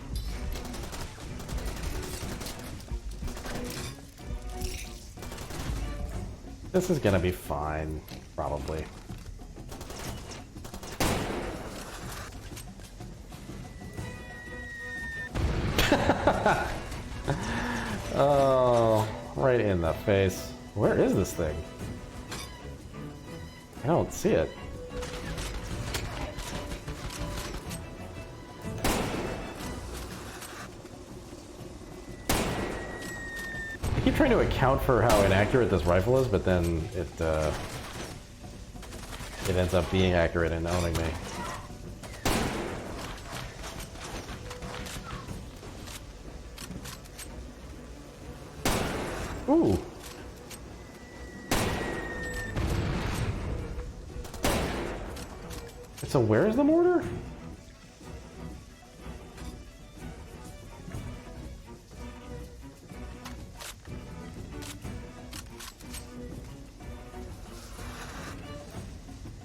This is gonna be fine, probably. Oh, right in the face. Where is this thing? I don't see it. I keep trying to account for how inaccurate this rifle is, but then it ends up being accurate and owning me. Ooh. So where's the mortar?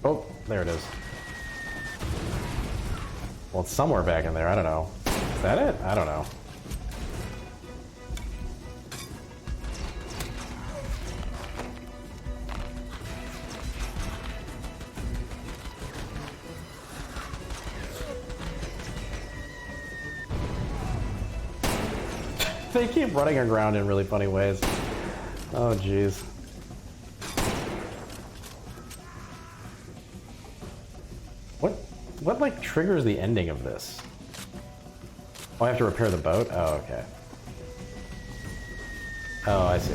Oh, there it is. Well, it's somewhere back in there. I don't know. Is that it? I don't know. They keep running around in really funny ways. Oh, jeez. What like triggers the ending of this? Oh, I have to repair the boat? Oh, okay. Oh, I see.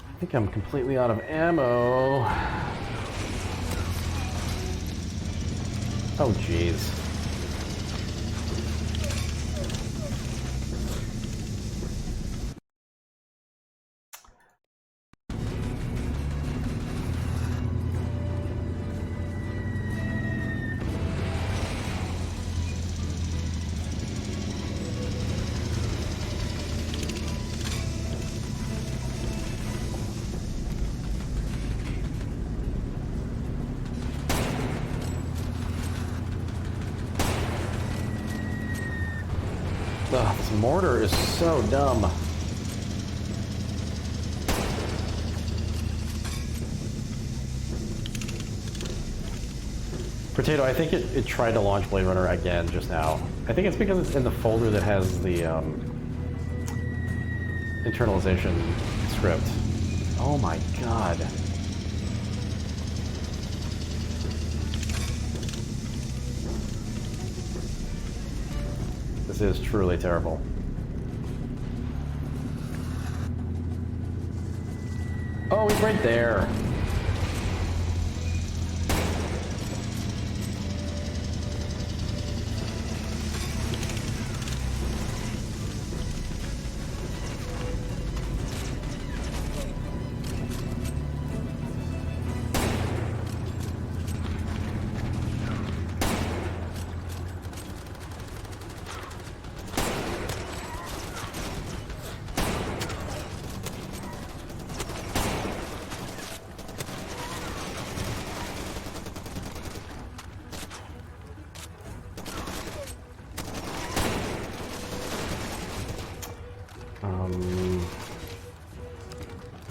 I think I'm completely out of ammo. Oh, jeez. Ugh, this mortar is so dumb. Potato, I think it tried to launch Blade Runner again just now. I think it's because it's in the folder that has the internalization script. Oh my god. This is truly terrible. Oh, he's right there.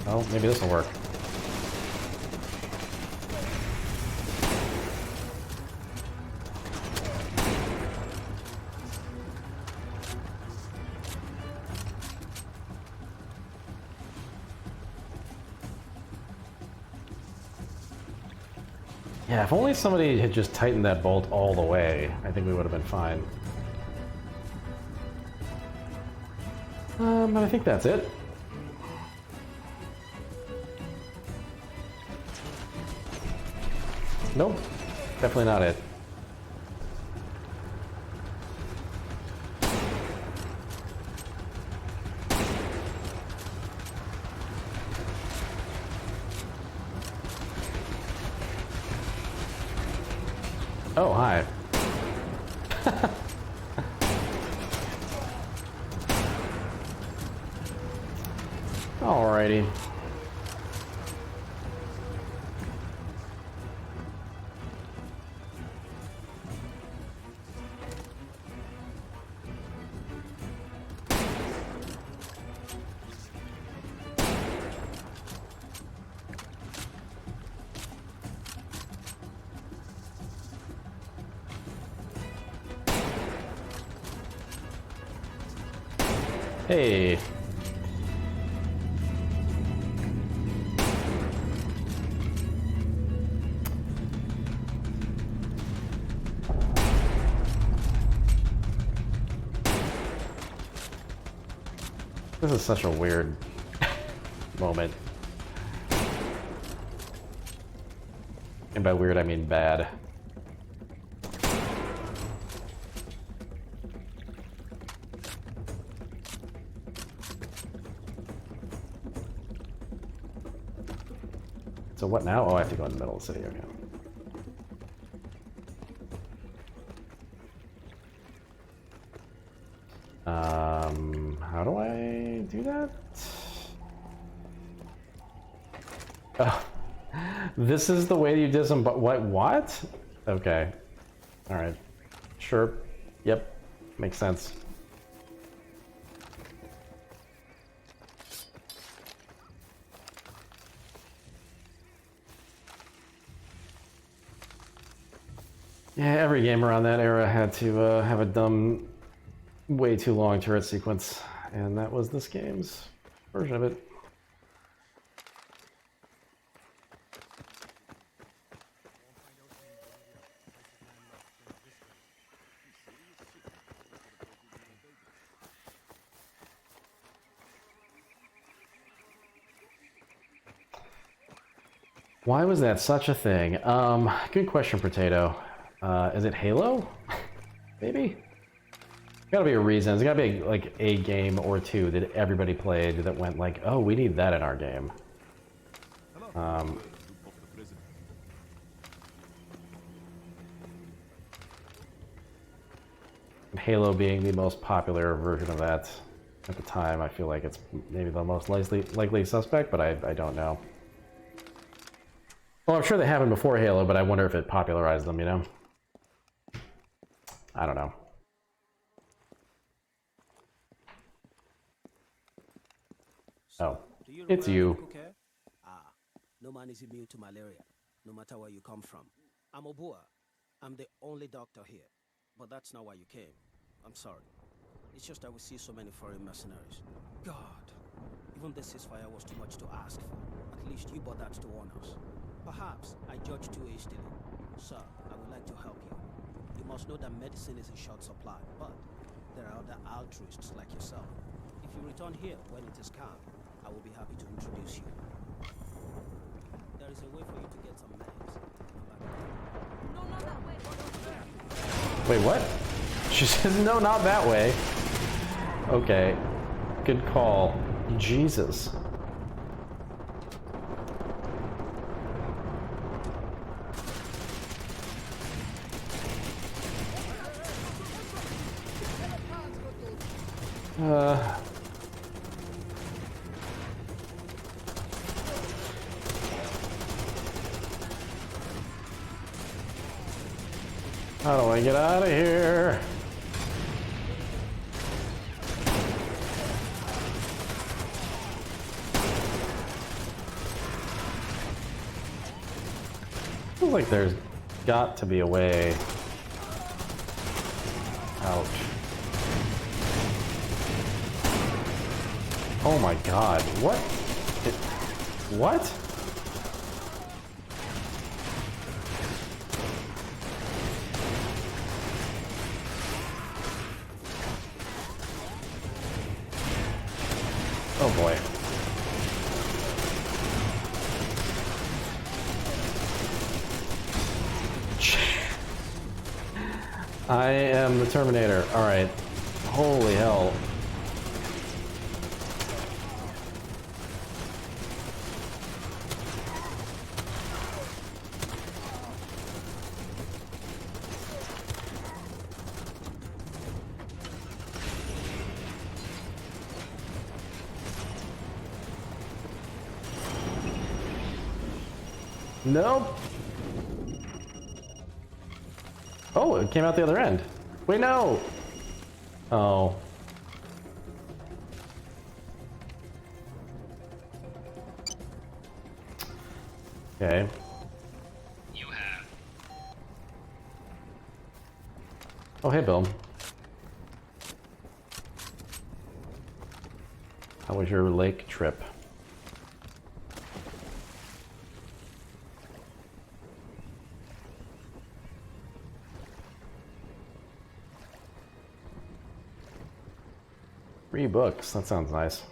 Oh, maybe this will work. Yeah, if only somebody had just tightened that bolt all the way, I think we would have been fine. But I think that's it. Nope, definitely not it. Oh, hi. Alrighty. Hey. This is such a weird moment. And by weird, I mean bad. So what now? Oh, I have to go in the middle of the city, okay. How do I do that? Oh, this is the way you disembowel. What? Okay. All right. Sure. Yep. Makes sense. Yeah, every game around that era had to have a dumb, way too long turret sequence, and that was this game's version of it. Why was that such a thing? Good question, Potato. Is it Halo? Maybe? Gotta be a reason. There's gotta be like a game or two that everybody played that went like, oh, we need that in our game. Halo being the most popular version of that at the time, I feel like it's maybe the most likely suspect, but I don't know. Well, I'm sure they happened before Halo, but I wonder if it popularized them, you know? I don't know. Oh, it's you. No man is immune to malaria, no matter where you come from. I'm Obua. I'm the only doctor here. But that's not why you came. I'm sorry. It's just that we see so many foreign mercenaries. God, even the ceasefire was too much to ask for. At least you bothered to warn us. Perhaps I judged too hastily. Sir, I would like to help you. You must know that medicine is in short supply, but there are other altruists like yourself. If you return here when it is calm, I will be happy to introduce you. There is a way for you to get some meds. No, not that way. Wait, what? She says, no, not that way. Okay. Good call. Jesus. How do I get out of here? feels like there's got to be a way out. Oh my god, what? What? Oh boy. I am the Terminator. Alright. Holy hell. Nope. Oh, it came out the other end. Wait, no! Oh. Okay. You have. Oh, hey, Bill. How was your lake trip? Free books, that sounds nice.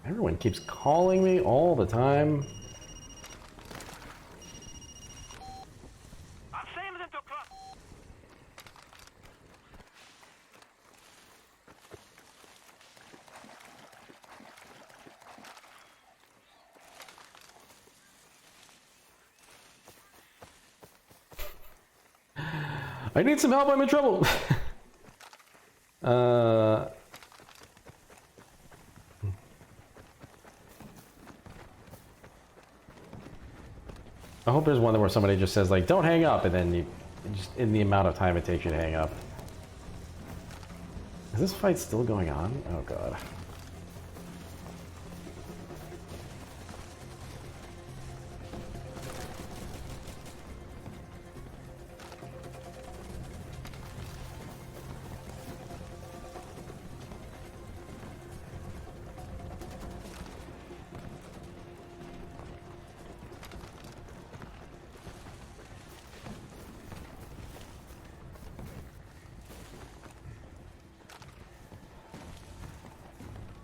Everyone keeps calling me all the time. I need some help, I'm in trouble! I hope there's one where somebody just says, like, don't hang up, and then you, just in the amount of time it takes you to hang up. Is this fight still going on? Oh god.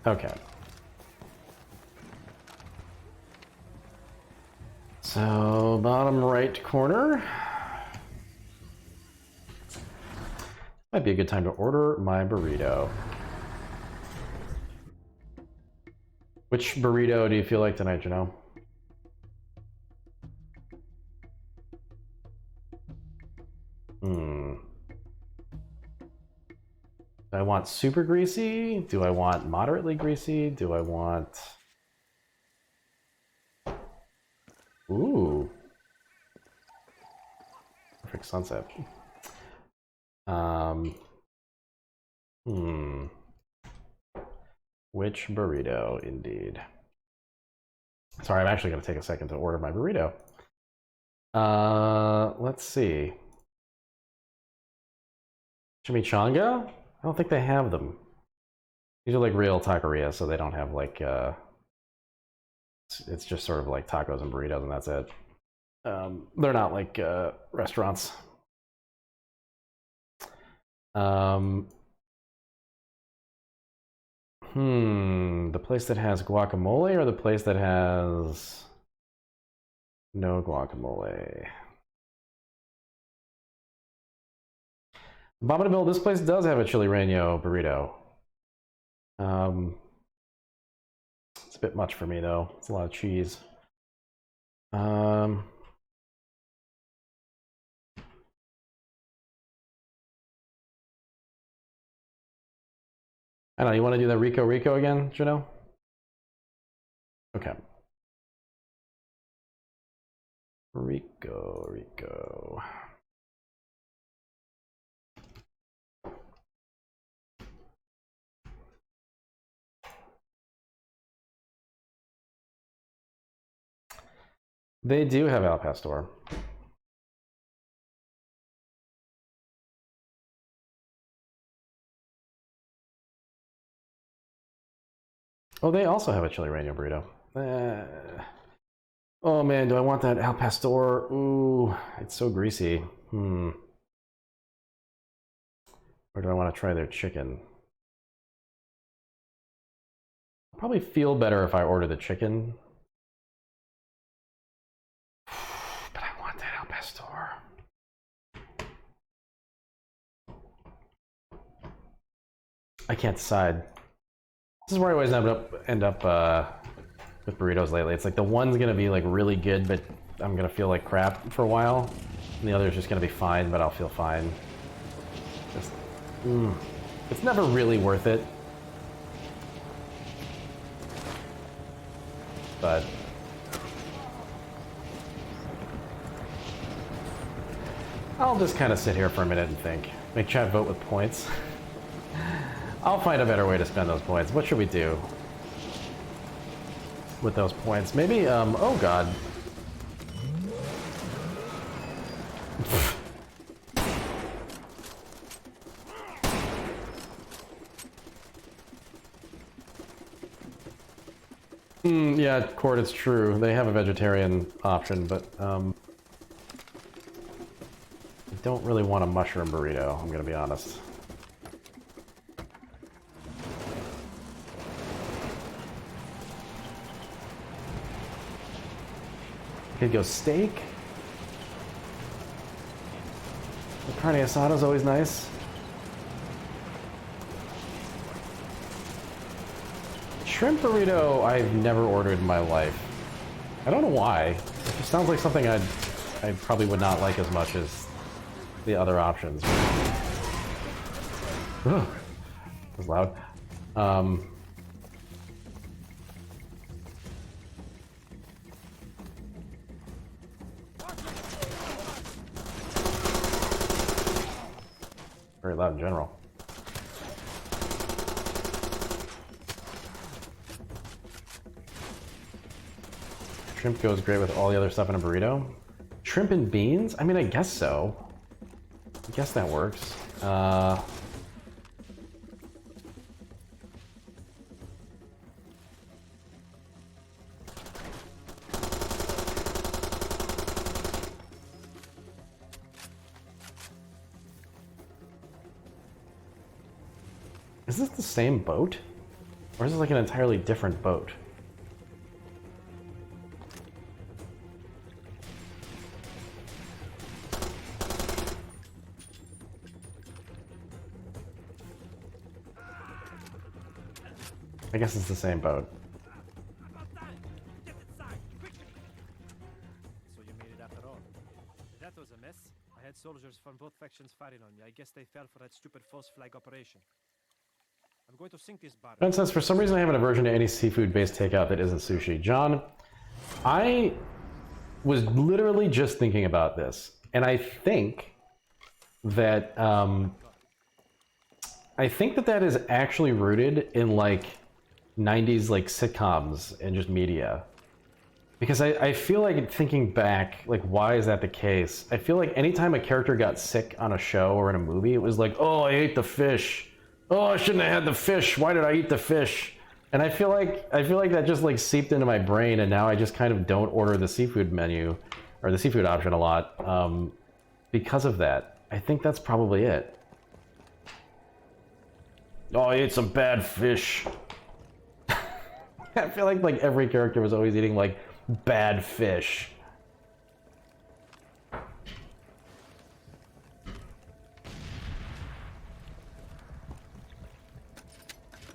Okay. So, bottom right corner. Might be a good time to order my burrito. Which burrito do you feel like tonight, Janelle? Do I want super greasy? Do I want moderately greasy? Do I want... Ooh. Perfect sunset. Which burrito, indeed. Sorry, I'm actually going to take a second to order my burrito. Let's see. Chimichanga? I don't think they have them. These are like real taqueria, so they don't have like, it's just sort of like tacos and burritos and that's it. They're not like restaurants. The place that has guacamole or the place that has no guacamole? Bominable, this place does have a chili relleno burrito. It's a bit much for me though. It's a lot of cheese. I don't know, you want to do the Rico Rico again, Janelle? Okay. Rico. They do have Al Pastor. Oh, they also have a chili reno burrito. Oh man, do I want that Al Pastor? Ooh, it's so greasy. Or do I want to try their chicken? I'll probably feel better if I order the chicken. But I want that Al Pastor. I can't decide. This is where I always end up with burritos lately. It's like the one's gonna be like really good, but I'm gonna feel like crap for a while, and the other's just gonna be fine, but I'll feel fine. Just, it's never really worth it. But I'll just kind of sit here for a minute and think. Make chat vote with points. I'll find a better way to spend those points. What should we do with those points? Maybe, oh god. Yeah, Cord, it's true. They have a vegetarian option, but, I don't really want a mushroom burrito, I'm gonna be honest. Could go steak. The carne asada is always nice. Shrimp burrito I've never ordered in my life. I don't know why. It just sounds like something I probably would not like as much as the other options. Ugh, that was loud. Very loud in general. Shrimp goes great with all the other stuff in a burrito. Shrimp and beans? I mean, I guess so. I guess that works. Is this the same boat? Or is this like an entirely different boat? I guess it's the same boat. So you made it after all. That was a mess. I had soldiers from both factions firing on me. I guess they fell for that stupid false flag operation. I'm going to sink this bar. Ben says, for some reason I have an aversion to any seafood-based takeout that isn't sushi. John, I was literally just thinking about this, and I think that that is actually rooted in like 90s like sitcoms and just media. Because I feel like thinking back, like why is that the case? I feel like anytime a character got sick on a show or in a movie, it was like, oh, I ate the fish. Oh, I shouldn't have had the fish. Why did I eat the fish? And I feel like that just like seeped into my brain, and now I just kind of don't order the seafood menu or the seafood option a lot because of that. I think that's probably it. Oh, I ate some bad fish. I feel like every character was always eating like bad fish.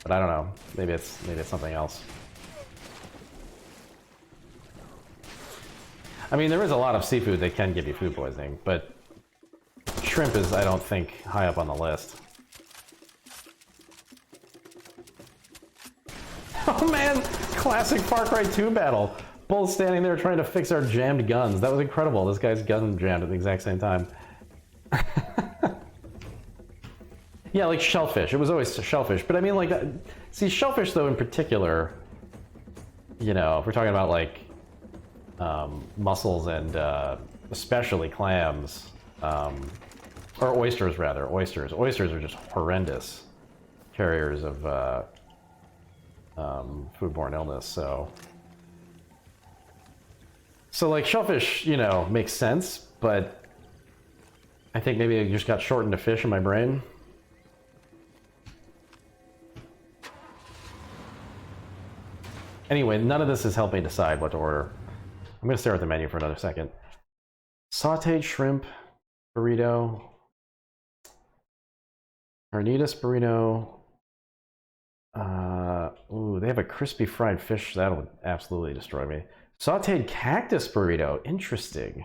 But I don't know. Maybe it's something else. I mean, there is a lot of seafood that can give you food poisoning, but shrimp is, I don't think, high up on the list. Oh man, classic Far Cry 2 battle. both standing there trying to fix our jammed guns. That was incredible. This guy's gun jammed at the exact same time. Yeah, like shellfish. It was always shellfish. But I mean, like, that. See, shellfish, though, in particular, you know, if we're talking about, like, mussels and especially clams, or oysters, rather. Oysters. Oysters are just horrendous carriers of foodborne illness, so like shellfish, you know, makes sense, but I think maybe I just got shortened to fish in my brain. Anyway, none of this has helped me decide what to order. I'm gonna stare at the menu for another second. Sauteed shrimp burrito, carnitas burrito. Ooh, they have a crispy fried fish. That'll absolutely destroy me. Sauteed cactus burrito. Interesting.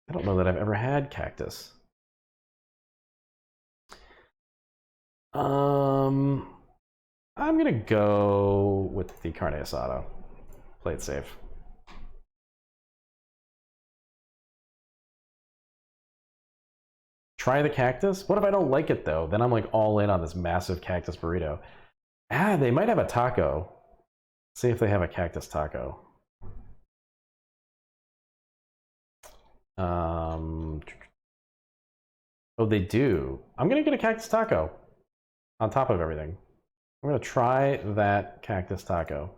I don't know that I've ever had cactus. I'm gonna go with the carne asada. Play it safe. Try the cactus? What if I don't like it though? Then I'm like all in on this massive cactus burrito. Ah, they might have a taco. See if they have a cactus taco. Oh, they do. I'm gonna get a cactus taco on top of everything. I'm gonna try that cactus taco.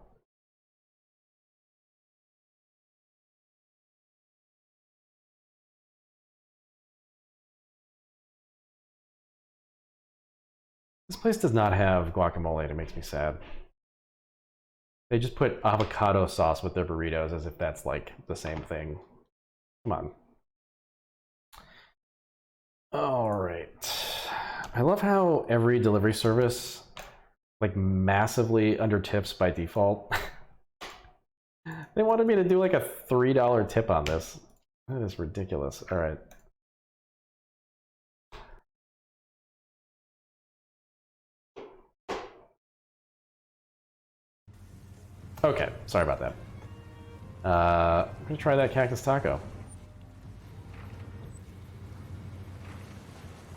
This place does not have guacamole, and it makes me sad. They just put avocado sauce with their burritos as if that's like the same thing. Come on. All right. I love how every delivery service like massively under tips by default. They wanted me to do like a $3 tip on this. That is ridiculous. All right. Okay, sorry about that. I'm gonna try that cactus taco.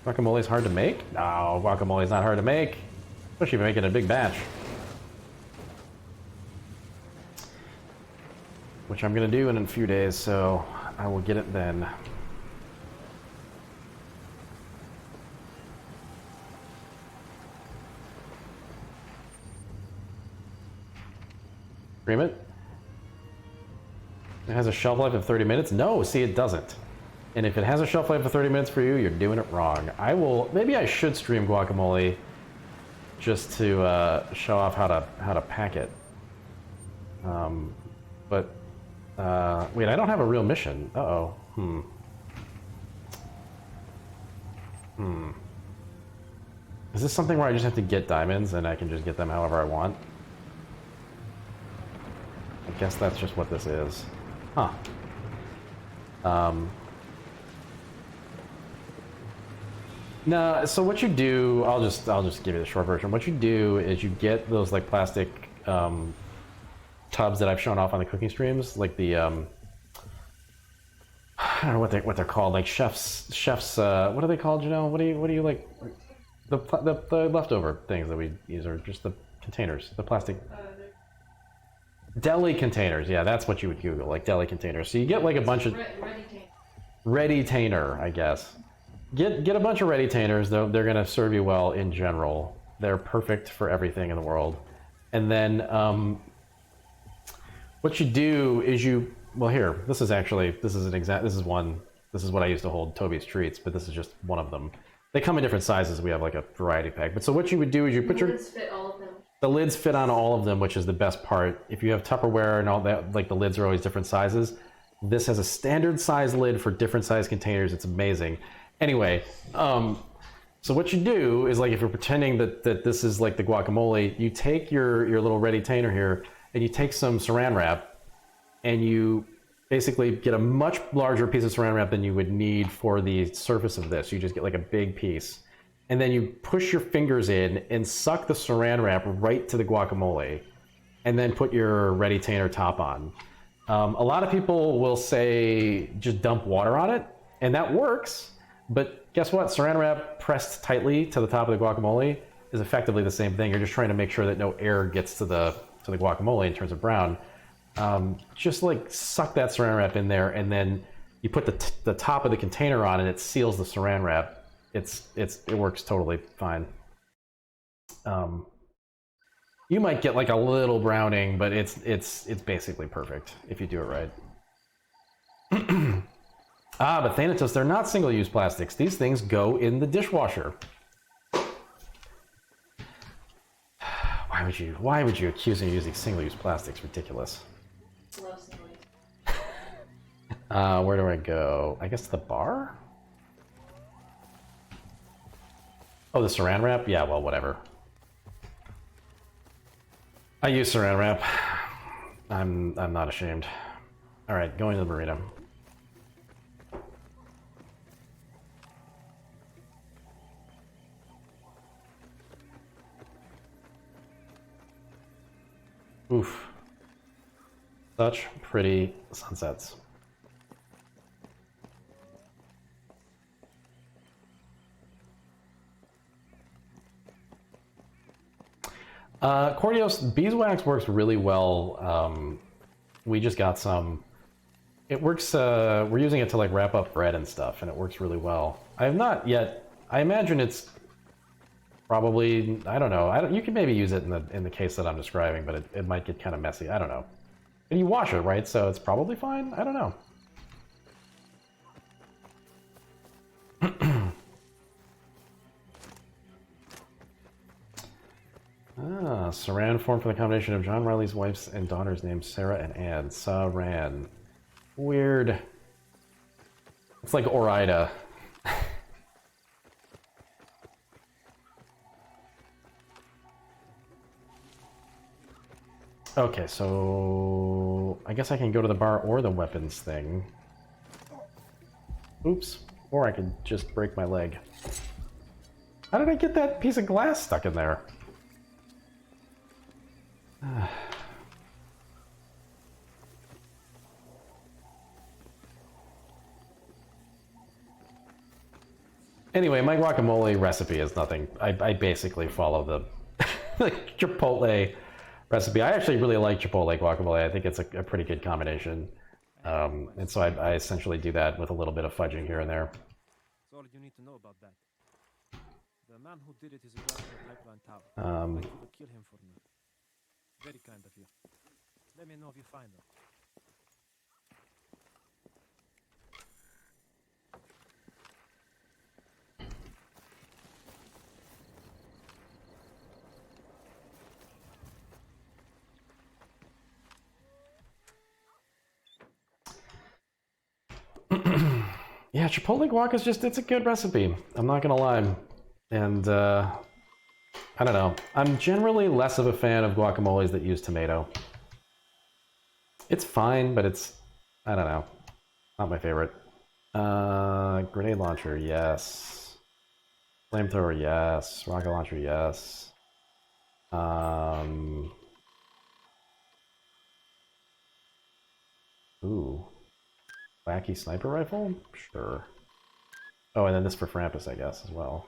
Guacamole's hard to make? No, guacamole's not hard to make. Especially if you're making a big batch. Which I'm gonna do in a few days, so I will get it then. Agreement? It has a shelf life of 30 minutes? No, see, it doesn't. And if it has a shelf life of 30 minutes for you, you're doing it wrong. Maybe I should stream Guacamole just to show off how to pack it. Wait, I don't have a real mission. Uh-oh. Is this something where I just have to get diamonds and I can just get them however I want? I guess that's just what this is. Huh. No, so what you do, I'll just give you the short version. What you do is you get those like plastic tubs that I've shown off on the cooking streams, like the I don't know what they're called, like chefs what are they called, you know? What do you like, the leftover things that we use are just the containers, the plastic deli containers. Yeah, that's what you would Google, like deli containers. So you get like a bunch of ready-tainer, I guess. Get a bunch of ready-tainers. They're gonna serve you well in general. They're perfect for everything in the world. And then what you do is this is what I use to hold Toby's treats, but this is just one of them. They come in different sizes. We have like a variety pack. But so what you would do is you put the lids fit on all of them, which is the best part. If you have Tupperware and all that, like the lids are always different sizes. This has a standard size lid for different size containers. It's amazing. Anyway, so what you do is, like, if you're pretending that this is like the guacamole, you take your little ready-tainer here and you take some saran wrap and you basically get a much larger piece of saran wrap than you would need for the surface of this. You just get like a big piece. And then you push your fingers in and suck the saran wrap right to the guacamole and then put your ready-tainer top on. A lot of people will say just dump water on it, and that works. But guess what? Saran wrap pressed tightly to the top of the guacamole is effectively the same thing. You're just trying to make sure that no air gets to the guacamole in terms of brown. Just like suck that saran wrap in there, and then you put the top of the container on, and it seals the saran wrap. It works totally fine. You might get like a little browning, but it's basically perfect if you do it right. But Thanatos, they're not single-use plastics. These things go in the dishwasher. Why would you accuse me of using single-use plastics? Ridiculous. Love single-use. Where do I go? I guess to the bar? Oh, the saran wrap? Yeah, well, whatever. I use saran wrap. I'm not ashamed. All right, going to the burrito. Oof. Such pretty sunsets. Cordios, beeswax works really well. We just got some. It works, we're using it to like wrap up bread and stuff, and it works really well. I have not yet, I imagine it's probably, I don't know, you can maybe use it in the case that I'm describing, but it might get kind of messy, I don't know. And you wash it, right? So it's probably fine? I don't know. Saran formed from the combination of John Riley's wife's and daughter's names, Sarah and Anne. Saran. Weird. It's like Orida. Okay, so I guess I can go to the bar or the weapons thing. Oops. Or I could just break my leg. How did I get that piece of glass stuck in there? Anyway, my guacamole recipe is nothing. I basically follow the like Chipotle recipe. I actually really like Chipotle guacamole. I think it's a pretty good combination. And so I essentially do that with a little bit of fudging here and there. That's all you need to know about that. The man who did it is a guy from the Pipeline Tower. I'd like you to kill him for me. Very kind of you. Let me know if you find him. Yeah, Chipotle guac is just, it's a good recipe. I'm not gonna lie. And, I don't know. I'm generally less of a fan of guacamoles that use tomato. It's fine, but it's, I don't know. Not my favorite. Grenade launcher, yes. Flamethrower, yes. Rocket launcher, yes. Ooh. Wacky sniper rifle? Sure. Oh, and then this for Frampus, I guess, as well.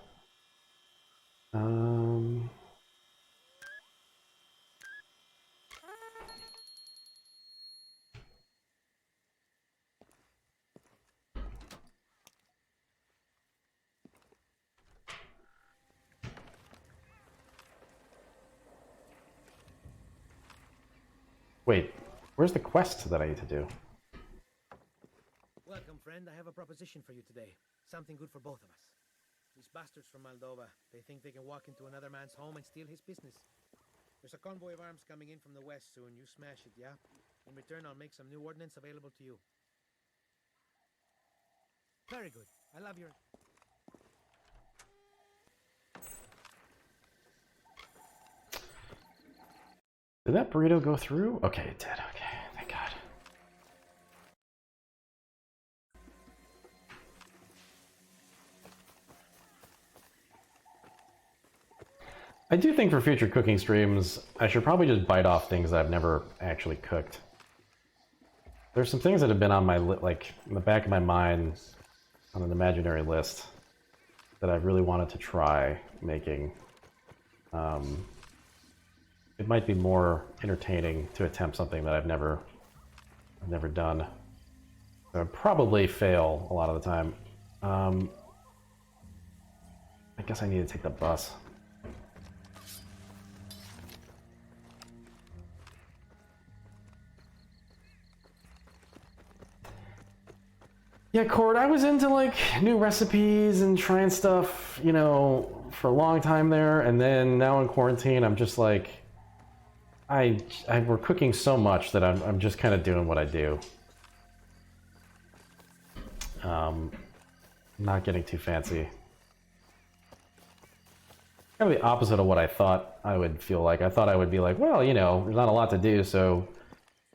Wait, where's the quest that I need to do? Welcome, friend. I have a proposition for you today. Something good for both of us. These bastards from Moldova, they think they can walk into another man's home and steal his business. There's a convoy of arms coming in from the west soon. You smash it, yeah? In return, I'll make some new ordnance available to you. Very good. I love your... Did that burrito go through? Okay, it did. Okay, thank God. I do think for future cooking streams, I should probably just bite off things I've never actually cooked. There's some things that have been on my like in the back of my mind on an imaginary list that I really wanted to try making. It might be more entertaining to attempt something that I've never done. So I'd probably fail a lot of the time. I guess I need to take the bus. Yeah, Cord, I was into like new recipes and trying stuff, you know, for a long time there, and then now in quarantine, I'm just like, we're cooking so much that I'm just kind of doing what I do. Not getting too fancy. Kind of the opposite of what I thought I would feel like. I thought I would be like, well, you know, there's not a lot to do, so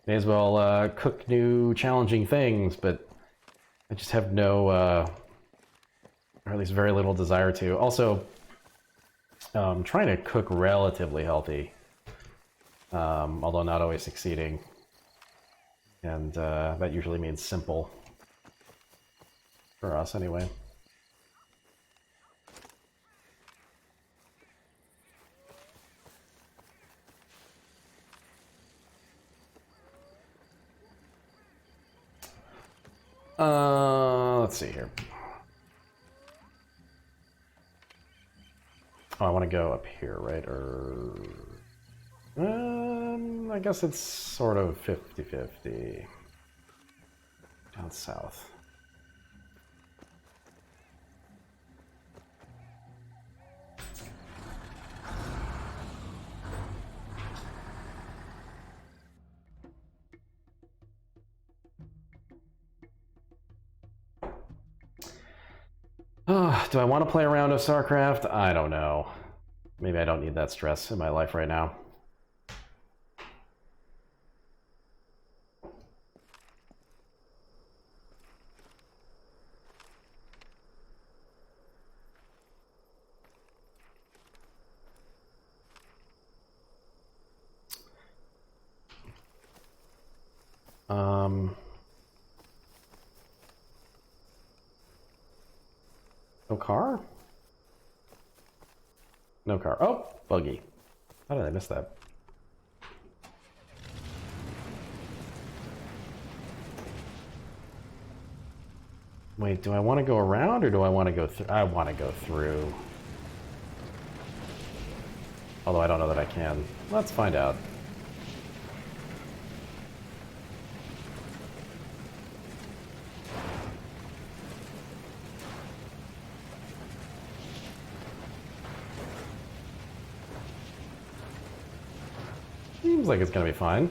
may as well cook new challenging things, but I just have no, or at least very little desire to. Also, trying to cook relatively healthy, although not always succeeding. And that usually means simple. For us, anyway. Let's see here. Oh, I want to go up here, right? Or I guess it's sort of 50-50 down south. Do I want to play a round of StarCraft? I don't know. Maybe I don't need that stress in my life right now. No car? No car. Oh, buggy. How did I miss that? Wait, do I want to go around or do I want to go through? I want to go through. Although I don't know that I can. Let's find out. Seems like it's gonna be fine.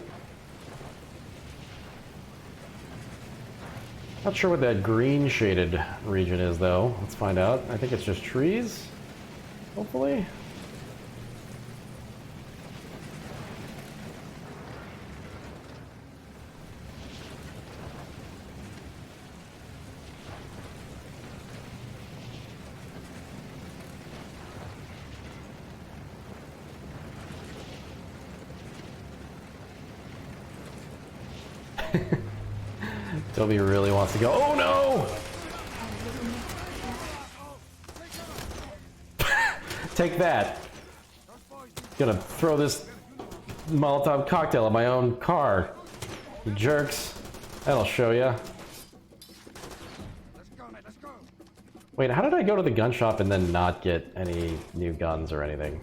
Not sure what that green shaded region is though. Let's find out. I think it's just trees, hopefully. Toby really wants to go. Oh no! Take that. Gonna throw this Molotov cocktail at my own car. You jerks. That'll show ya. Wait, how did I go to the gun shop and then not get any new guns or anything?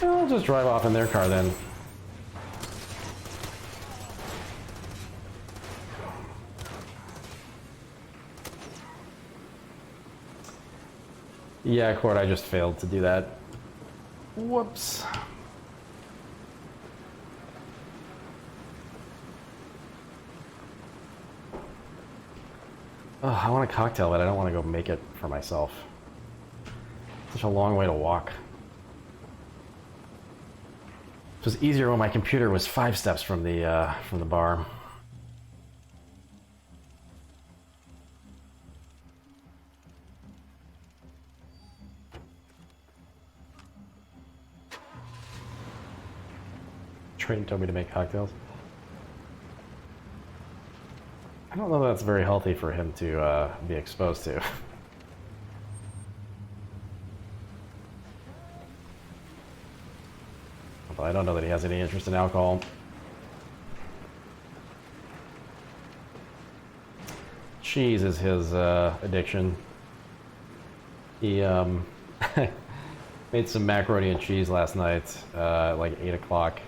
I'll just drive off in their car then. Yeah, Cord, I just failed to do that. Whoops. Oh, I want a cocktail, but I don't want to go make it for myself. Such a long way to walk. It was easier when my computer was 5 steps from the bar. train Toby to make cocktails. I don't know that that's very healthy for him to be exposed to. Although I don't know that he has any interest in alcohol. Cheese is his addiction. He made some macaroni and cheese last night at like 8 o'clock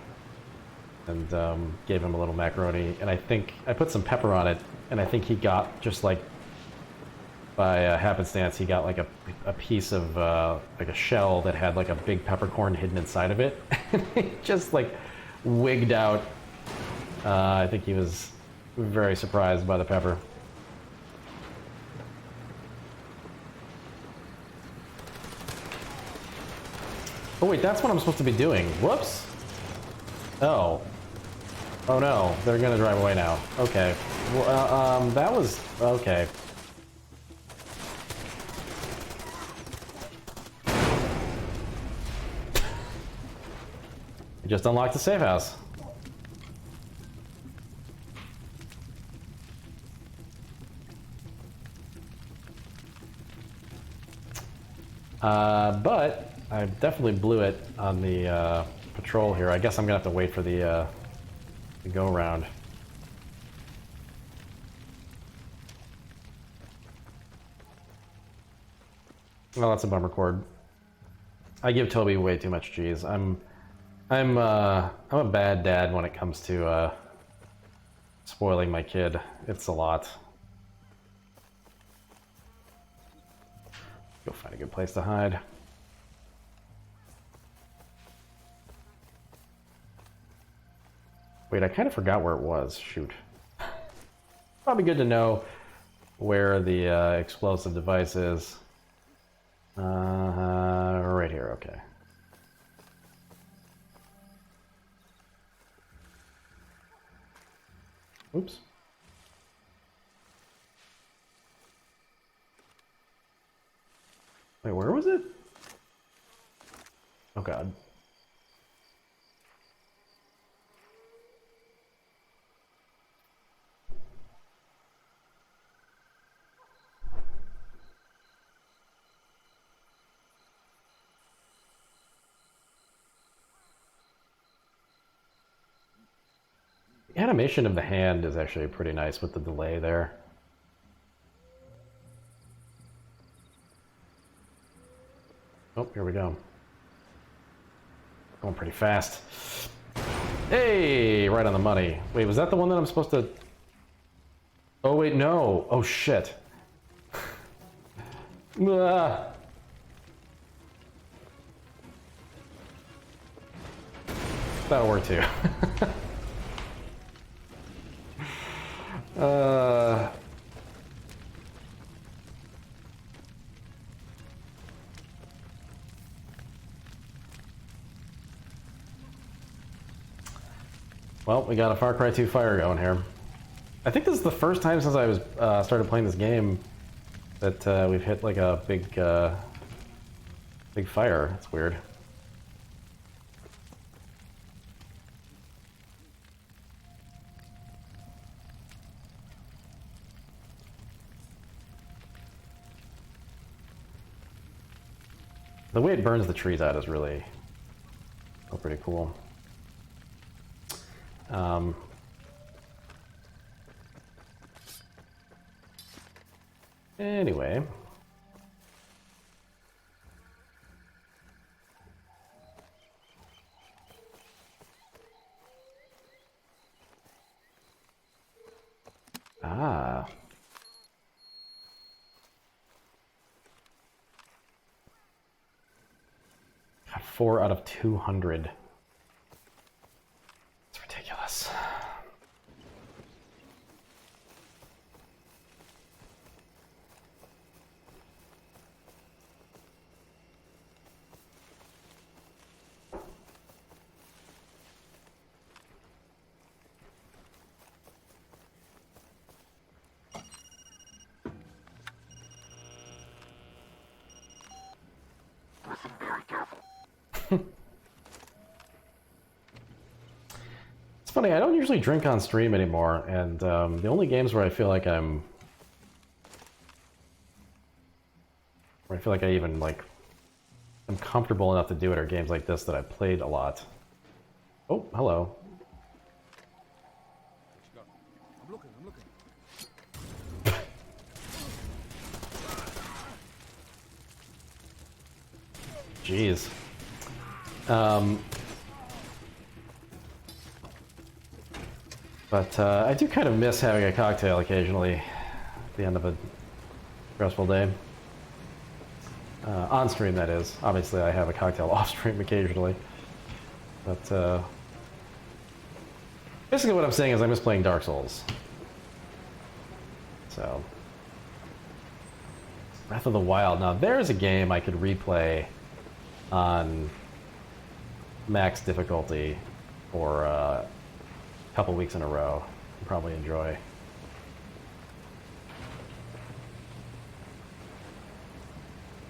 and gave him a little macaroni. And I think I put some pepper on it, and I think he got, just like by happenstance, he got like a piece of like a shell that had like a big peppercorn hidden inside of it. And he just like wigged out. I think he was very surprised by the pepper. Oh wait, that's what I'm supposed to be doing. Whoops. Oh. Oh no, they're gonna drive away now. Okay. Well, that was... okay. I just unlocked the safe house. But I definitely blew it on the patrol here. I guess I'm gonna have to wait for the go around. Well, that's a bummer cord. I give Toby way too much cheese. I'm a bad dad when it comes to spoiling my kid. It's a lot. Go find a good place to hide. Wait, I kind of forgot where it was. Shoot. Probably good to know where the explosive device is. Right here, okay. Oops. Wait, where was it? Oh god. The animation of the hand is actually pretty nice with the delay there. Oh, here we go. Going pretty fast. Hey, right on the money. Wait, was that the one that I'm supposed to... Oh, wait, no. Oh, shit. Ah. That'll work too. Well, we got a Far Cry 2 fire going here. I think this is the first time since I was started playing this game that we've hit like a big fire. It's weird. The way it burns the trees out is really pretty cool. Anyway. Ah. Got 4 out of 200. It's ridiculous. funny, I don't usually drink on stream anymore, and the only games where I feel like I even, like, I'm comfortable enough to do it are games like this that I played a lot. Oh, hello. I'm looking, I'm looking. Jeez. But I do kind of miss having a cocktail occasionally at the end of a stressful day. On stream, that is. Obviously, I have a cocktail off stream occasionally. But basically what I'm saying is I miss playing Dark Souls. So, Breath of the Wild. Now, there's a game I could replay on max difficulty for a couple weeks in a row and probably enjoy.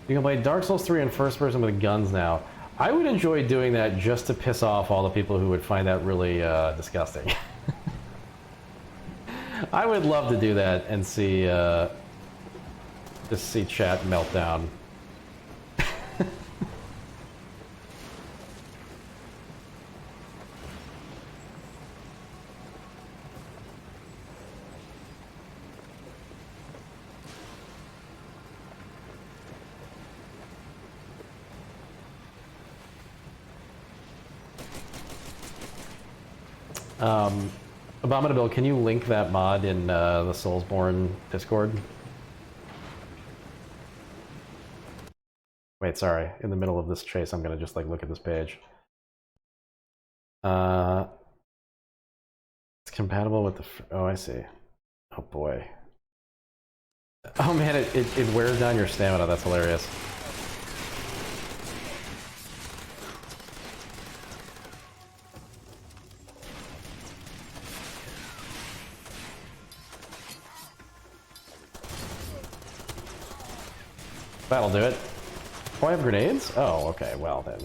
You can play Dark Souls 3 in first person with guns now. I would enjoy doing that just to piss off all the people who would find that really disgusting. I would love to do that and see, just see chat melt down. Abominable, can you link that mod in the Soulsborne Discord? Wait, sorry. In the middle of this chase, I'm gonna just like look at this page. It's compatible with the. Oh, I see. Oh boy. Oh man, it wears down your stamina. That's hilarious. That'll do it. Oh, I have grenades? Oh, okay, well then.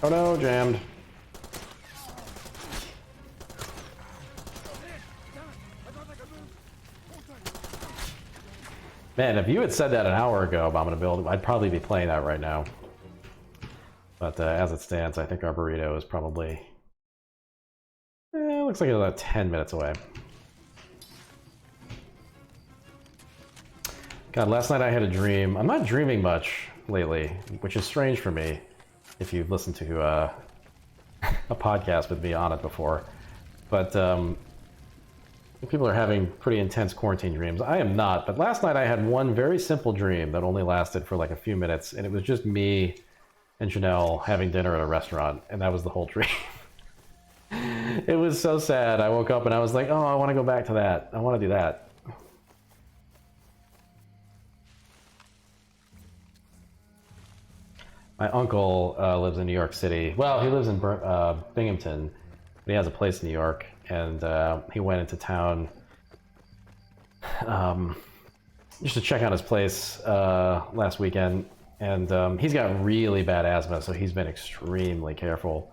Oh no, jammed. Man, if you had said that an hour ago, Abominable, I'd probably be playing that right now. But as it stands, I think our burrito is probably... looks like it's about 10 minutes away. God, last night I had a dream. I'm not dreaming much lately, which is strange for me, if you've listened to a podcast with me on it before. But people are having pretty intense quarantine dreams. I am not, but last night I had one very simple dream that only lasted for like a few minutes, and it was just me and Janelle having dinner at a restaurant, and that was the whole dream. It was so sad. I woke up and I was like, oh, I want to go back to that. I want to do that. My uncle lives in New York City. Well, he lives in Binghamton, but he has a place in New York, and he went into town just to check out his place last weekend. And he's got really bad asthma, so he's been extremely careful.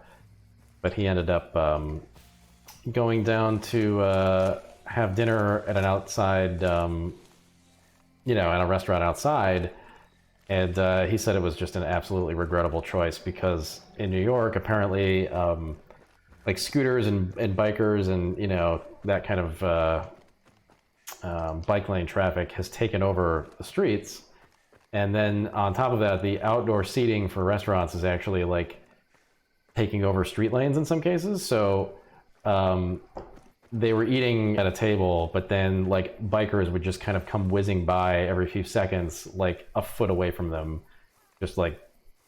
But he ended up going down to have dinner at an outside, you know, at a restaurant outside. And he said it was just an absolutely regrettable choice because in New York, apparently, like scooters and bikers and, you know, that kind of bike lane traffic has taken over the streets. And then on top of that, the outdoor seating for restaurants is actually like taking over street lanes in some cases. So they were eating at a table, but then like bikers would just kind of come whizzing by every few seconds, like a foot away from them, just like,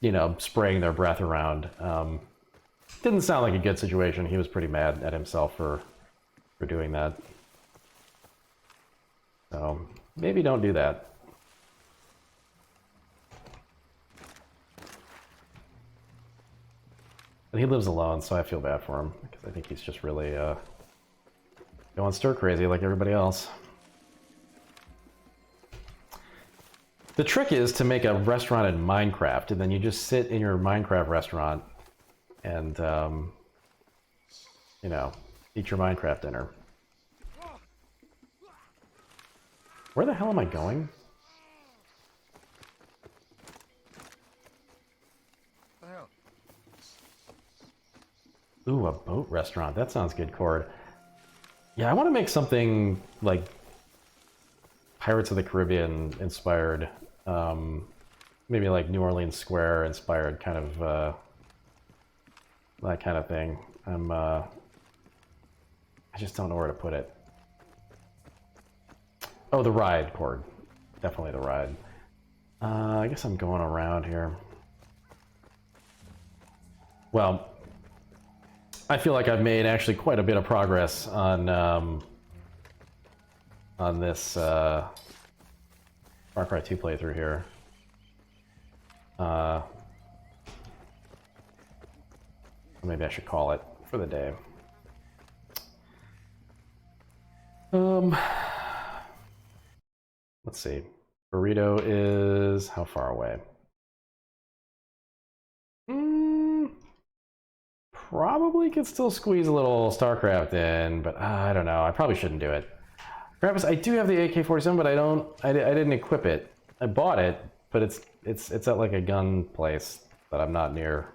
you know, spraying their breath around. Didn't sound like a good situation. He was pretty mad at himself for doing that. So maybe don't do that. But he lives alone, so I feel bad for him, because I think he's just really going stir crazy like everybody else. The trick is to make a restaurant in Minecraft, and then you just sit in your Minecraft restaurant and, you know, eat your Minecraft dinner. Where the hell am I going? Ooh, a boat restaurant. That sounds good, Cord. Yeah, I want to make something like Pirates of the Caribbean inspired. Maybe like New Orleans Square inspired, kind of that kind of thing. I just don't know where to put it. Oh, the ride, Cord. Definitely the ride. I guess I'm going around here. Well, I feel like I've made actually quite a bit of progress on this Far Cry 2 playthrough here. Maybe I should call it for the day. Let's see. Burrito is how far away? Probably could still squeeze a little StarCraft in, but I don't know. I probably shouldn't do it. Grampus, I do have the AK-47, but I didn't equip it. I bought it, but it's at like a gun place that I'm not near.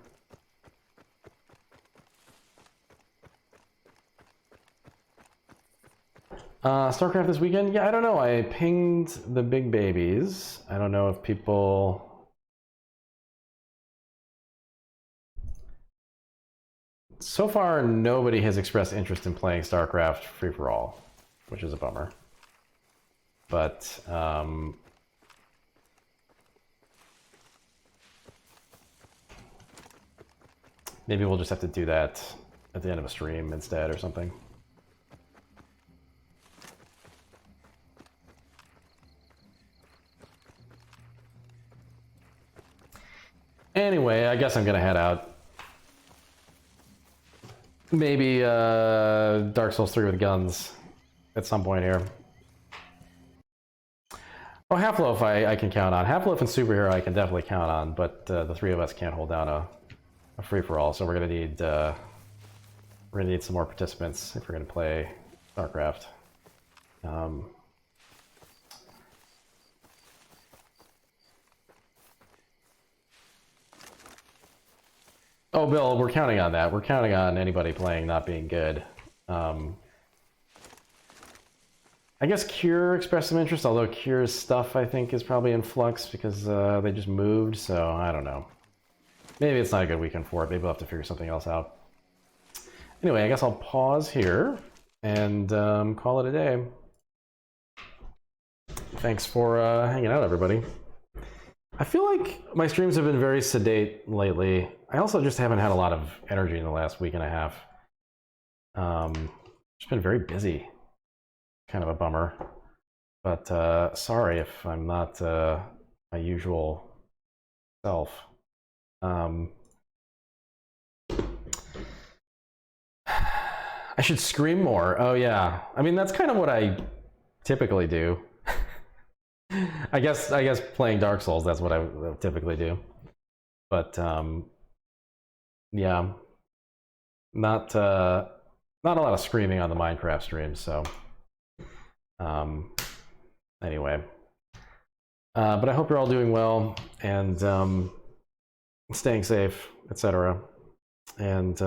StarCraft this weekend? Yeah, I don't know. I pinged the big babies. I don't know if people... So far, nobody has expressed interest in playing StarCraft free-for-all, which is a bummer. But, maybe we'll just have to do that at the end of a stream instead or something. Anyway, I guess I'm gonna head out. Maybe Dark Souls 3 with guns at some point here. Oh, Half-Life I can count on. Half-Life and Superhero I can definitely count on, but the three of us can't hold down a free-for-all, so we're gonna need some more participants if we're gonna play StarCraft. Oh, Bill, we're counting on that. We're counting on anybody playing not being good. I guess Cure expressed some interest, although Cure's stuff, I think, is probably in flux because they just moved, so I don't know. Maybe it's not a good weekend for it. Maybe we'll have to figure something else out. Anyway, I guess I'll pause here and call it a day. Thanks for hanging out, everybody. I feel like my streams have been very sedate lately. I also just haven't had a lot of energy in the last week and a half. Just been very busy. Kind of a bummer. But sorry if I'm not my usual self. I should scream more. Oh yeah. I mean, that's kind of what I typically do. I guess playing Dark Souls, that's what I typically do. But yeah, not a lot of screaming on the Minecraft streams. So anyway, but I hope you're all doing well and staying safe, etc. And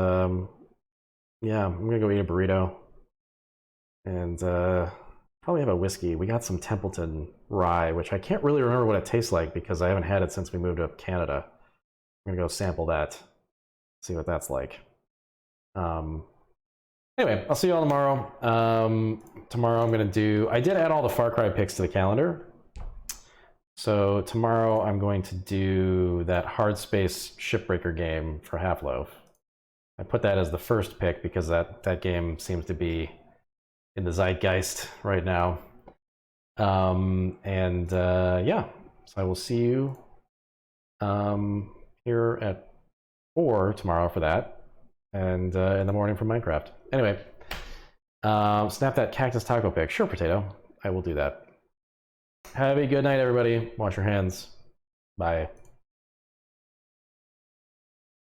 yeah, I'm gonna go eat a burrito and probably have a whiskey. We got some Templeton rye, which I can't really remember what it tastes like because I haven't had it since we moved to Canada. I'm gonna go sample that, see what that's like. Anyway, I'll see you all tomorrow. Tomorrow I'm gonna do, I did add all the Far Cry picks to the calendar. So tomorrow I'm going to do that Hard Space Shipbreaker game for Half-Life. I put that as the first pick because that game seems to be in the zeitgeist right now. Yeah, so I will see you here at 4 tomorrow for that, and in the morning for Minecraft. Anyway, snap that cactus taco pic. Sure, Potato. I will do that. Have a good night, everybody. Wash your hands. Bye.